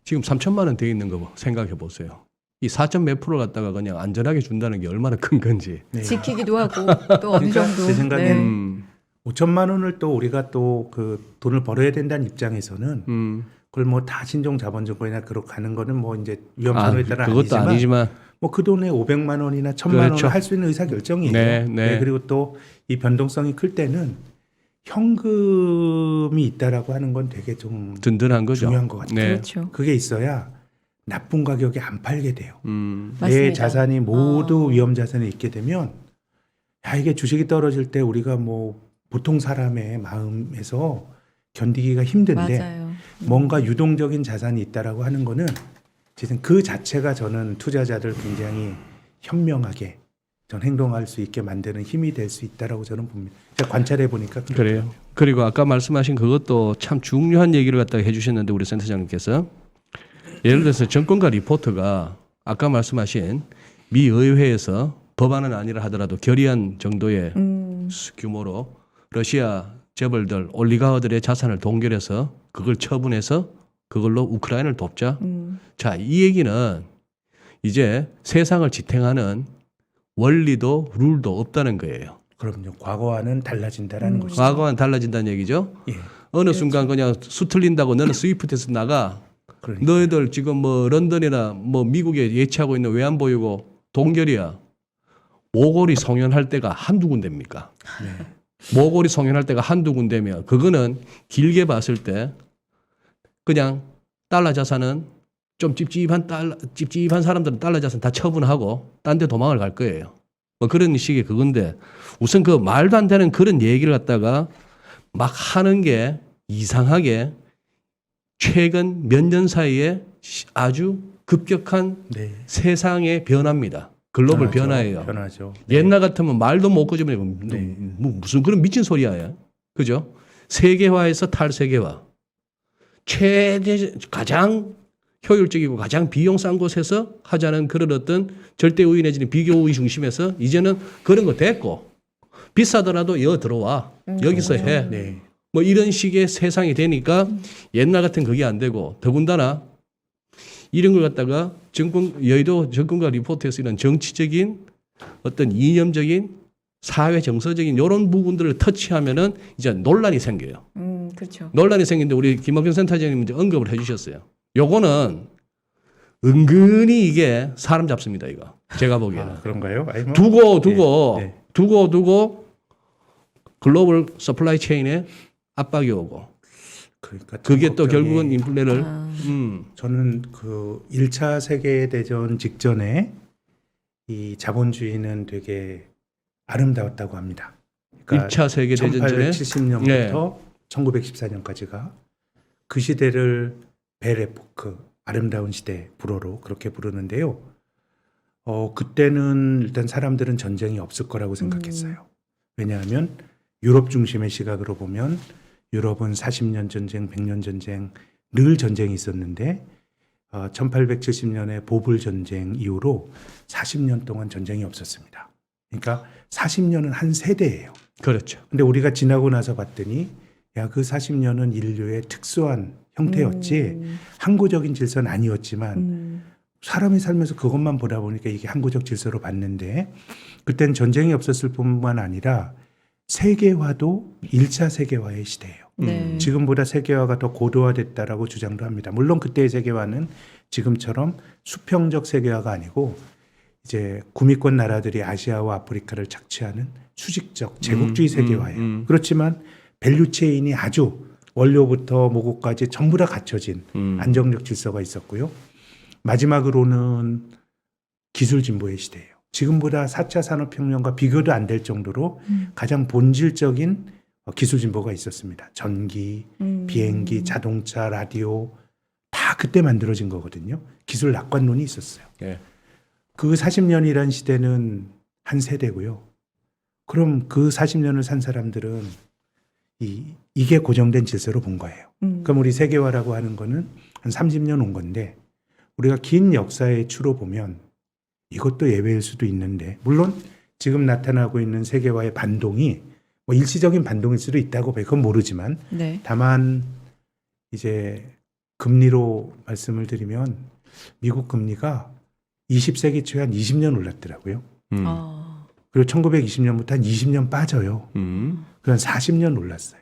Speaker 1: 지금 3천만 원 돼 있는 거 생각해 보세요. 이 4점 몇 프로 갖다가 그냥 안전하게 준다는 게 얼마나 큰 건지.
Speaker 2: 네.
Speaker 3: 지키기도 하고 또 어느
Speaker 2: 그러니까
Speaker 3: 정도.
Speaker 2: 제 생각엔
Speaker 3: 네.
Speaker 2: 5천만 원을 또 우리가 또 그 돈을 벌어야 된다는 입장에서는 그걸 뭐 다 신종 자본주권이나 그렇게 가는 거는 뭐 이제 위험성에 따라
Speaker 1: 그것도
Speaker 2: 아니지만
Speaker 1: 아니지만
Speaker 2: 뭐 그 돈에 500만 원이나 1,000만
Speaker 1: 그렇죠.
Speaker 2: 원을 할 수 있는 의사 결정이에요.
Speaker 1: 네, 네.
Speaker 2: 그리고 또 이 변동성이 클 때는 현금이 있다라고 하는 건 되게 좀
Speaker 1: 든든한 거죠.
Speaker 2: 중요한 것 같아요.
Speaker 1: 네.
Speaker 3: 그렇죠.
Speaker 2: 그게 있어야 나쁜 가격에 안 팔게 돼요. 내
Speaker 3: 맞습니다.
Speaker 2: 자산이 모두 위험 자산에 있게 되면 야 이게 주식이 떨어질 때 우리가 뭐 보통 사람의 마음에서 견디기가 힘든데
Speaker 3: 맞아요.
Speaker 2: 뭔가 유동적인 자산이 있다라고 하는 거는 지금 그 자체가 저는 투자자들 굉장히 현명하게 전 행동할 수 있게 만드는 힘이 될 수 있다라고 저는 봅니다. 제가 관찰해 보니까
Speaker 1: 그래요. 그리고 아까 말씀하신 그것도 참 중요한 얘기를 갖다가 해주셨는데 우리 센터장님께서 예를 들어서 정권가 리포트가 아까 말씀하신 미 의회에서 법안은 아니라 하더라도 결의안 정도의 규모로 러시아 재벌들 올리가들의 자산을 동결해서 그걸 처분해서 그걸로 우크라이나를 돕자. 자, 이 얘기는 이제 세상을 지탱하는 원리도 룰도 없다는 거예요.
Speaker 2: 그럼요. 과거와는 달라진다라는 것이죠.
Speaker 1: 과거와는 달라진다는 얘기죠.
Speaker 2: 예.
Speaker 1: 어느 순간 그냥 수틀린다고 너는 스위프트에서 나가.
Speaker 2: 그러니까.
Speaker 1: 너희들 지금 뭐 런던이나 뭐 미국에 예치하고 있는 외환 보유고 동결이야. 모골이 송연할 때가 한두 군데입니까?
Speaker 2: 네.
Speaker 1: 모골이 송연할 때가 한두 군데면 그거는 길게 봤을 때 그냥 달러 자산은 좀 찝찝한 사람들은 달러 자산 다 처분하고 딴 데 도망을 갈 거예요. 뭐 그런 식의 그건데 우선 그 말도 안 되는 그런 얘기를 갖다가 막 하는 게 이상하게 최근 몇 년 사이에 아주 급격한
Speaker 2: 네.
Speaker 1: 세상의 변화입니다. 글로벌 변화예요.
Speaker 2: 변화죠. 네.
Speaker 1: 옛날 같으면 말도 못 끄집어내고 뭐 무슨 그런 미친 소리야. 그죠? 세계화에서 탈세계화. 가장 효율적이고 가장 비용 싼 곳에서 하자는 그런 어떤 절대 우위 내지는 비교 우위 중심에서 이제는 그런 거 됐고 비싸더라도 여 들어와 여기서 해.
Speaker 2: 네.
Speaker 1: 뭐 이런 식의 세상이 되니까 옛날 같은 그게 안 되고 더군다나 이런 걸 갖다가 여의도 정권과 리포트에서 이런 정치적인 어떤 이념적인 사회 정서적인 이런 부분들을 터치하면은 이제 논란이 생겨요.
Speaker 3: 그렇죠.
Speaker 1: 논란이 생기는데 우리 김학균 센터장님 이제 언급을 해주셨어요. 요거는 은근히 이게 사람 잡습니다. 이거 제가 보기에는
Speaker 2: 아, 그런가요? 아니, 뭐,
Speaker 1: 두고 글로벌 서플라이 체인에 압박이 오고
Speaker 2: 그러니까
Speaker 1: 그게 또
Speaker 2: 걱정이-
Speaker 1: 결국은 인플레를
Speaker 2: 저는 그 1차 세계대전 직전에 이 자본주의는 되게 아름다웠다고 합니다. 그러니까
Speaker 1: 1차 세계대전 전에
Speaker 2: 1870년부터 1914년까지가 그 시대를 벨 에포크, 아름다운 시대 불어로 그렇게 부르는데요. 그때는 일단 사람들은 전쟁이 없을 거라고 생각했어요. 왜냐하면 유럽 중심의 시각으로 보면 유럽은 40년 전쟁, 100년 전쟁, 늘 전쟁이 있었는데 1870년에 보불 전쟁 이후로 40년 동안 전쟁이 없었습니다. 그러니까 40년은 한 세대예요.
Speaker 1: 그렇죠.
Speaker 2: 근데 우리가 지나고 나서 봤더니 야, 그 40년은 인류의 특수한 형태였지 항구적인 질서는 아니었지만 사람이 살면서 그것만 보다 보니까 이게 항구적 질서로 봤는데 그때는 전쟁이 없었을 뿐만 아니라 세계화도 1차 세계화의 시대예요.
Speaker 3: 네.
Speaker 2: 지금보다 세계화가 더 고도화됐다라고 주장도 합니다. 물론 그때의 세계화는 지금처럼 수평적 세계화가 아니고 이제 구미권 나라들이 아시아와 아프리카를 착취하는 수직적 제국주의 세계화예요. 그렇지만 밸류 체인이 아주 원료부터 모국까지 전부 다 갖춰진 안정적 질서가 있었고요. 마지막으로는 기술 진보의 시대예요. 지금보다 4차 산업혁명과 비교도 안 될 정도로 가장 본질적인 기술 진보가 있었습니다. 전기, 비행기, 자동차, 라디오 다 그때 만들어진 거거든요. 기술 낙관론이 있었어요.
Speaker 1: 예.
Speaker 2: 그 40년이란 시대는 한 세대고요. 그럼 그 40년을 산 사람들은 이게 고정된 질서로 본 거예요. 그럼 우리 세계화라고 하는 거는 한 30년 온 건데 우리가 긴 역사의 추로 보면 이것도 예외일 수도 있는데 물론 지금 나타나고 있는 세계화의 반동이 뭐 일시적인 반동일 수도 있다고 봐요. 그건 모르지만
Speaker 3: 네.
Speaker 2: 다만 이제 금리로 말씀을 드리면 미국 금리가 20세기 초에 한 20년 올랐더라고요. 그리고 1920년부터 한 20년 빠져요. 그건 40년 올랐어요.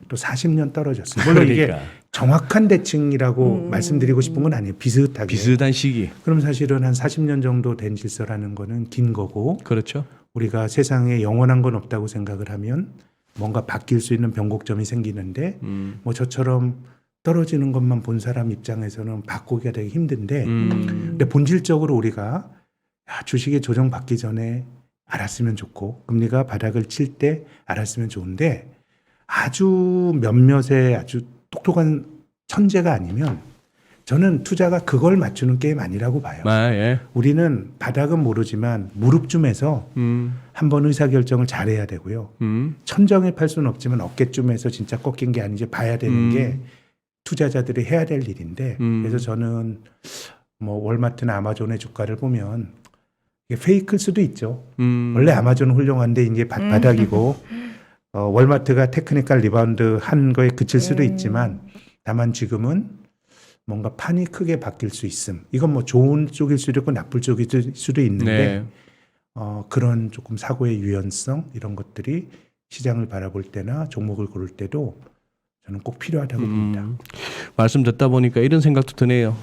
Speaker 2: 또 40년 떨어졌어요. 물론 이게
Speaker 1: 그러니까.
Speaker 2: 정확한 대칭이라고 말씀드리고 싶은 건 아니에요. 비슷하게.
Speaker 1: 비슷한 시기.
Speaker 2: 그럼 사실은 한 40년 정도 된 질서라는 거는 긴 거고
Speaker 1: 그렇죠.
Speaker 2: 우리가 세상에 영원한 건 없다고 생각을 하면 뭔가 바뀔 수 있는 변곡점이 생기는데 뭐 저처럼 떨어지는 것만 본 사람 입장에서는 바꾸기가 되게 힘든데 근데 본질적으로 우리가 주식의 조정 받기 전에 알았으면 좋고 금리가 바닥을 칠 때 알았으면 좋은데 아주 몇몇의 아주 똑똑한 천재가 아니면 저는 투자가 그걸 맞추는 게임 아니라고 봐요.
Speaker 1: 예.
Speaker 2: 우리는 바닥은 모르지만 무릎쯤에서 한번 의사결정을 잘해야 되고요. 천정에 팔 수는 없지만 어깨쯤에서 진짜 꺾인 게 아닌지 봐야 되는 게 투자자들이 해야 될 일인데 그래서 저는 뭐 월마트나 아마존의 주가를 보면 이게 페이크일 수도 있죠. 원래 아마존은 훌륭한데 이제 바닥이고 월마트가 테크니컬 리바운드 한 거에 그칠 수도 있지만 다만 지금은 뭔가 판이 크게 바뀔 수 있음. 이건 뭐 좋은 쪽일 수도 있고 나쁠 쪽일 수도 있는데 그런 조금 사고의 유연성 이런 것들이 시장을 바라볼 때나 종목을 고를 때도 저는 꼭 필요하다고 봅니다.
Speaker 1: 말씀 듣다 보니까 이런 생각도 드네요.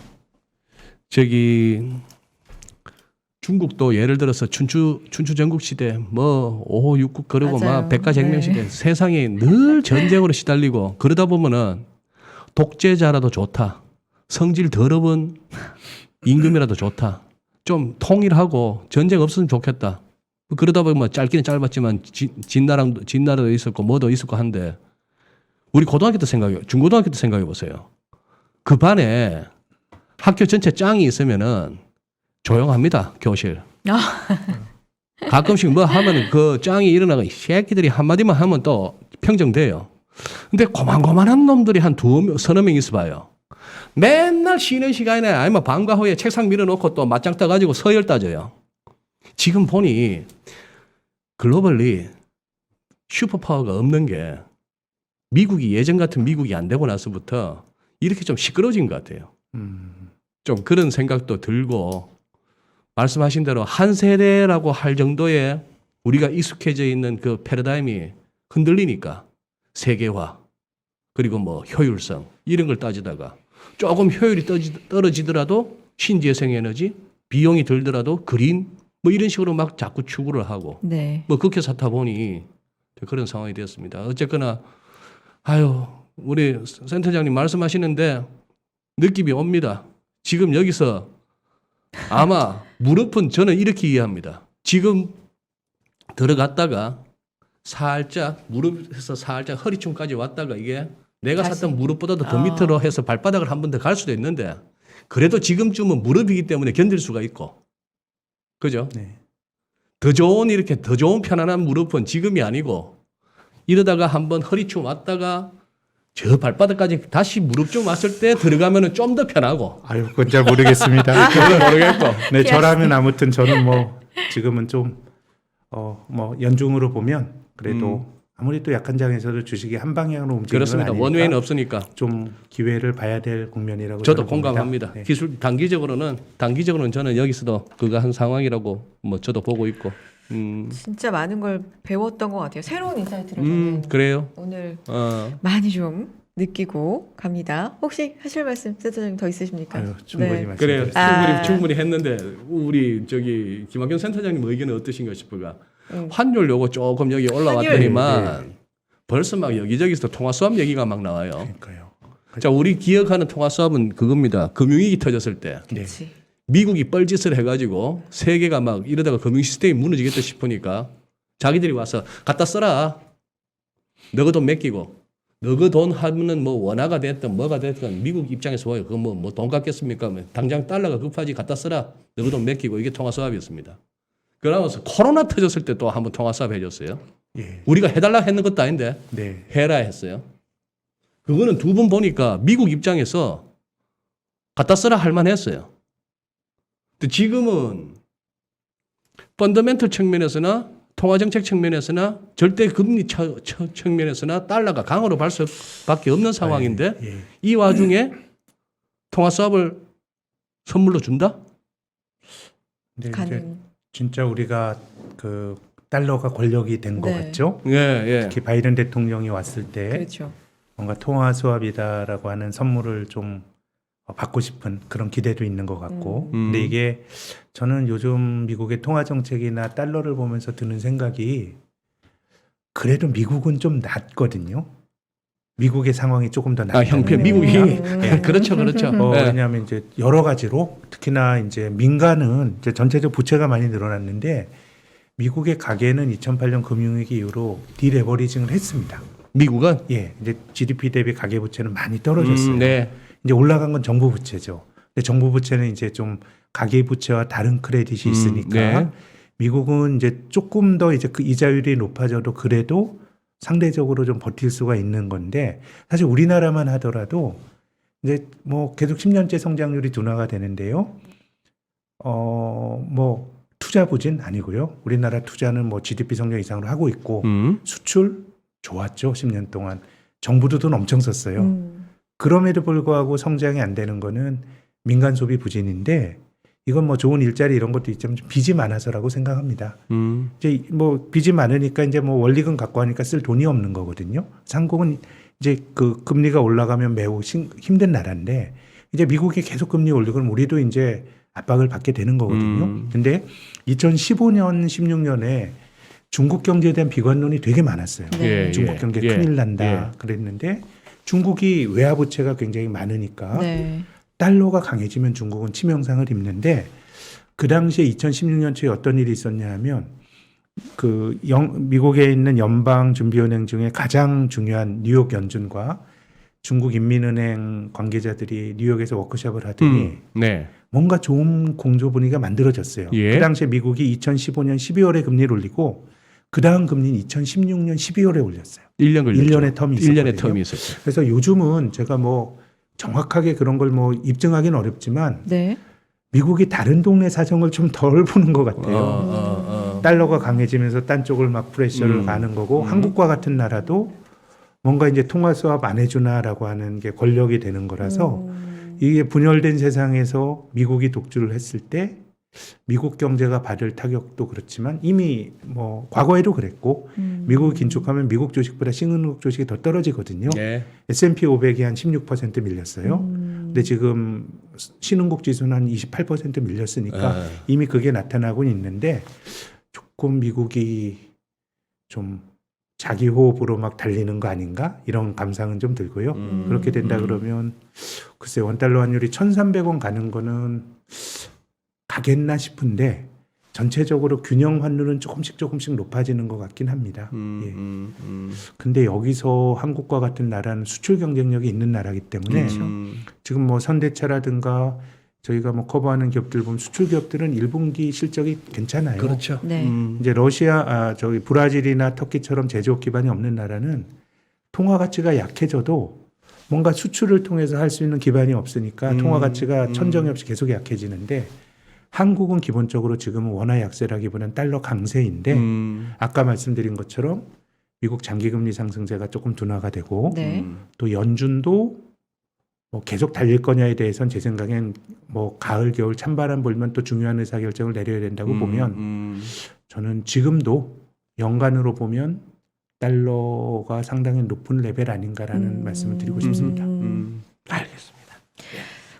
Speaker 1: 중국도 예를 들어서 춘추 전국 시대 뭐 5호 6국 그러고
Speaker 3: 맞아요.
Speaker 1: 막 백가쟁명 시대 세상에 늘 전쟁으로 시달리고 그러다 보면은 독재자라도 좋다. 성질 더러운 임금이라도 좋다. 좀 통일하고 전쟁 없으면 좋겠다. 그러다 보면 짧기는 짧았지만 진나라도 있었고 뭐도 있었고 한데 우리 고등학교 때 중고등학교 때 생각해 보세요. 그 반에 학교 전체 짱이 있으면은 조용합니다. 교실. 가끔씩 뭐 하면 그 짱이 일어나고 이 새끼들이 한마디만 하면 또 평정돼요. 근데 고만고만한 놈들이 한 서너 명 있어 봐요. 맨날 쉬는 시간에 아니면 방과 후에 책상 밀어놓고 또 맞짱 떠가지고 서열 따져요. 지금 보니 글로벌리 슈퍼파워가 없는 게 미국이 예전 같은 미국이 안 되고 나서부터 이렇게 좀 시끄러워진 것 같아요. 좀 그런 생각도 들고 말씀하신 대로 한 세대라고 할 정도의 우리가 익숙해져 있는 그 패러다임이 흔들리니까 세계화 그리고 뭐 효율성 이런 걸 따지다가 조금 효율이 떨어지더라도 신재생에너지 비용이 들더라도 그린 뭐 이런 식으로 막 자꾸 추구를 하고
Speaker 3: 네.
Speaker 1: 뭐 그렇게 사다 보니 그런 상황이 되었습니다. 어쨌거나 아유 우리 센터장님 말씀하시는데 느낌이 옵니다. 지금 여기서 아마 무릎은 저는 이렇게 이해합니다. 지금 들어갔다가 살짝 무릎에서 살짝 허리춤까지 왔다가 이게 내가
Speaker 3: 다시.
Speaker 1: 샀던 무릎보다도 더 밑으로 해서 발바닥을 한 번 더 갈 수도 있는데 그래도 지금쯤은 무릎이기 때문에 견딜 수가 있고 그죠?
Speaker 2: 네.
Speaker 1: 더 좋은 이렇게 더 좋은 편안한 무릎은 지금이 아니고 이러다가 한번 허리춤 왔다가 저 발바닥까지 다시 무릎 좀 왔을 때 들어가면은 좀 더 편하고
Speaker 2: 아유, 그건 잘 모르겠습니다.
Speaker 1: 그건 모르겠고
Speaker 2: 네, 저라면 아무튼 저는 뭐 지금은 좀 뭐 연중으로 보면 그래도 아무리 또 약한 장에서도 주식이 한 방향으로 움직이는
Speaker 1: 그렇습니다.
Speaker 2: 건 아니니까
Speaker 1: 원웨이는 없으니까
Speaker 2: 좀 기회를 봐야 될 국면이라고
Speaker 1: 저도
Speaker 2: 저는 봅니다.
Speaker 1: 공감합니다.
Speaker 2: 네.
Speaker 1: 기술 단기적으로는 저는 여기서도 그거 한 상황이라고 뭐 저도 보고 있고
Speaker 3: 진짜 많은 걸 배웠던 것 같아요. 새로운 인사이트를 저는
Speaker 1: 그래요.
Speaker 3: 오늘
Speaker 1: 많이
Speaker 3: 좀 느끼고 갑니다. 혹시 하실 말씀 센터장님 더 있으십니까?
Speaker 2: 아유, 충분히
Speaker 3: 네.
Speaker 1: 그래요.
Speaker 2: 말씀드렸습니다.
Speaker 1: 충분히 했는데 우리 저기 김학현 센터장님 의견은 어떠신가 싶어가
Speaker 3: 음.
Speaker 1: 환율 요거 조금 여기 올라왔더니만 벌써 막 여기저기서 통화 수합 얘기가 막 나와요.
Speaker 2: 그러니까요.
Speaker 1: 자, 우리 기억하는 통화 수합은 그겁니다. 금융위기 터졌을 때
Speaker 2: 네.
Speaker 3: 그렇지.
Speaker 1: 미국이 뻘짓을 해가지고 세계가 막 이러다가 금융 시스템이 무너지겠다 싶으니까 자기들이 와서 갖다 써라. 너가 돈 맡기고 너가 돈 하면은 뭐 원화가 됐든 뭐가 됐든 미국 입장에서 와요. 그거 뭐 돈 갚겠습니까? 당장 달러가 급하지 갖다 써라. 너가 돈 맡기고 이게 통화 수합이었습니다. 그러면서 코로나 터졌을 때 또 한번 통화 수합 해줬어요.
Speaker 2: 예.
Speaker 1: 우리가 해달라 했는 것도 아닌데
Speaker 2: 네.
Speaker 1: 해라 했어요. 그거는 두 번 보니까 미국 입장에서 갖다 써라 할 만했어요. 근데 지금은 펀더멘털 측면에서나 통화정책 측면에서나 절대 금리 측면에서나 달러가 강으로 갈 수밖에 없는 상황인데
Speaker 2: 예.
Speaker 1: 이 와중에 통화 수합을 선물로 준다?
Speaker 2: 근데 이제
Speaker 3: 가능.
Speaker 2: 진짜 우리가 그 달러가 권력이 된 것
Speaker 3: 네.
Speaker 2: 같죠?
Speaker 1: 예, 예.
Speaker 2: 특히 바이든 대통령이 왔을 때
Speaker 3: 그렇죠.
Speaker 2: 뭔가 통화 수합이다라고 하는 선물을 좀 받고 싶은 그런 기대도 있는 것 같고 근데 이게 저는 요즘 미국의 통화 정책이나 달러를 보면서 드는 생각이 그래도 미국은 좀 낫거든요. 미국의 상황이 조금 더 낫다.
Speaker 1: 형편 미국이 그렇죠, 그렇죠. 예.
Speaker 2: 왜냐하면 이제 여러 가지로 특히나 이제 민간은 이제 전체적 부채가 많이 늘어났는데 미국의 가계는 2008년 금융위기 이후로 디레버리징을 했습니다.
Speaker 1: 미국은
Speaker 2: 예, 이제 GDP 대비 가계 부채는 많이 떨어졌어요.
Speaker 1: 네.
Speaker 2: 이제 올라간 건 정부 부채죠. 근데 정부 부채는 이제 좀 가계 부채와 다른 크레딧이 있으니까
Speaker 1: 네.
Speaker 2: 미국은 이제 조금 더 이제 그 이자율이 높아져도 그래도 상대적으로 좀 버틸 수가 있는 건데 사실 우리나라만 하더라도 이제 뭐 계속 10년째 성장률이 둔화가 되는데요. 뭐 투자 부진 아니고요. 우리나라 투자는 뭐 GDP 성장 이상으로 하고 있고 수출 좋았죠. 10년 동안 정부도 돈 엄청 썼어요. 그럼에도 불구하고 성장이 안 되는 거는 민간 소비 부진인데 이건 뭐 좋은 일자리 이런 것도 있지만 좀 빚이 많아서라고 생각합니다. 이제 뭐 빚이 많으니까 이제 뭐 원리금 갖고 하니까 쓸 돈이 없는 거거든요. 한국은 이제 그 금리가 올라가면 매우 힘든 나라인데 이제 미국이 계속 금리 올리고 그럼 우리도 이제 압박을 받게 되는 거거든요. 근데 2015년, 16년에 중국 경제에 대한 비관론이 되게 많았어요.
Speaker 3: 네.
Speaker 2: 중국 경제 큰일 난다 그랬는데 중국이 외화 부채가 굉장히 많으니까
Speaker 3: 네.
Speaker 2: 달러가 강해지면 중국은 치명상을 입는데 그 당시에 2016년 초에 어떤 일이 있었냐 하면 그 미국에 있는 연방준비은행 중에 가장 중요한 뉴욕 연준과 중국 인민은행 관계자들이 뉴욕에서 워크숍을 하더니
Speaker 1: 네.
Speaker 2: 뭔가 좋은 공조 분위기가 만들어졌어요.
Speaker 1: 예.
Speaker 2: 그 당시에 미국이 2015년 12월에 금리를 올리고 그 다음 금리는 2016년 12월에 올렸어요.
Speaker 1: 1년 걸렸죠.
Speaker 2: 1년의 텀이 있었거든요.
Speaker 1: 1년의 텀이 있었죠.
Speaker 2: 그래서 요즘은 제가 뭐 정확하게 그런 걸 뭐 입증하기는 어렵지만
Speaker 3: 네.
Speaker 2: 미국이 다른 동네 사정을 좀 덜 보는 것 같아요. 달러가 강해지면서 딴 쪽을 막 프레셔를 가는 거고 한국과 같은 나라도 뭔가 이제 통화 수합 안 해주나라고 하는 게 권력이 되는 거라서 이게 분열된 세상에서 미국이 독주를 했을 때 미국 경제가 받을 타격도 그렇지만 이미 뭐 과거에도 그랬고 미국이 긴축하면 미국 주식보다 신흥국 주식이 더 떨어지거든요.
Speaker 1: 네.
Speaker 2: S&P 500이 한 16% 밀렸어요. 근데 지금 신흥국 지수는 한 28% 밀렸으니까 이미 그게 나타나고 있는데 조금 미국이 좀 자기 호흡으로 막 달리는 거 아닌가 이런 감상은 좀 들고요. 그렇게 된다 그러면 글쎄 원달러 환율이 1,300원 가는 거는 가겠나 싶은데 전체적으로 균형 환율은 조금씩 높아지는 것 같긴 합니다. 예. 근데 여기서 한국과 같은 나라는 수출 경쟁력이 있는 나라이기 때문에
Speaker 3: 그렇죠.
Speaker 2: 지금 뭐 선대차라든가 저희가 뭐 커버하는 기업들 보면 수출 기업들은 1분기 실적이 괜찮아요.
Speaker 1: 그렇죠.
Speaker 3: 네.
Speaker 2: 이제 저기 브라질이나 터키처럼 제조업 기반이 없는 나라는 통화 가치가 약해져도 뭔가 수출을 통해서 할 수 있는 기반이 없으니까 통화 가치가 천정이 없이 계속 약해지는데 한국은 기본적으로 지금은 원화 약세라기보다는 달러 강세인데 아까 말씀드린 것처럼 미국 장기금리 상승세가 조금 둔화가 되고
Speaker 3: 네.
Speaker 2: 또 연준도 뭐 계속 달릴 거냐에 대해서는 제 생각엔 뭐 가을 겨울 찬바람 불면 또 중요한 의사결정을 내려야 된다고 보면 저는 지금도 연간으로 보면 달러가 상당히 높은 레벨 아닌가라는 말씀을 드리고 싶습니다.
Speaker 1: 알겠습니다.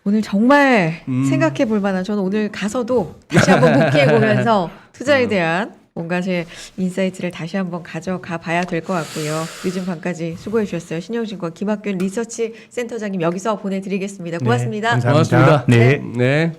Speaker 3: 오늘 정말 생각해 볼 만한, 저는 오늘 가서도 다시 한번 복귀해 보면서 투자에 대한 뭔가 제 인사이트를 다시 한번 가져가 봐야 될 것 같고요. 늦은 밤까지 수고해 주셨어요. 신영증권 김학균 리서치 센터장님 여기서 보내드리겠습니다. 고맙습니다.
Speaker 2: 네, 감사합니다.
Speaker 1: 고맙습니다.
Speaker 2: 네.
Speaker 1: 네.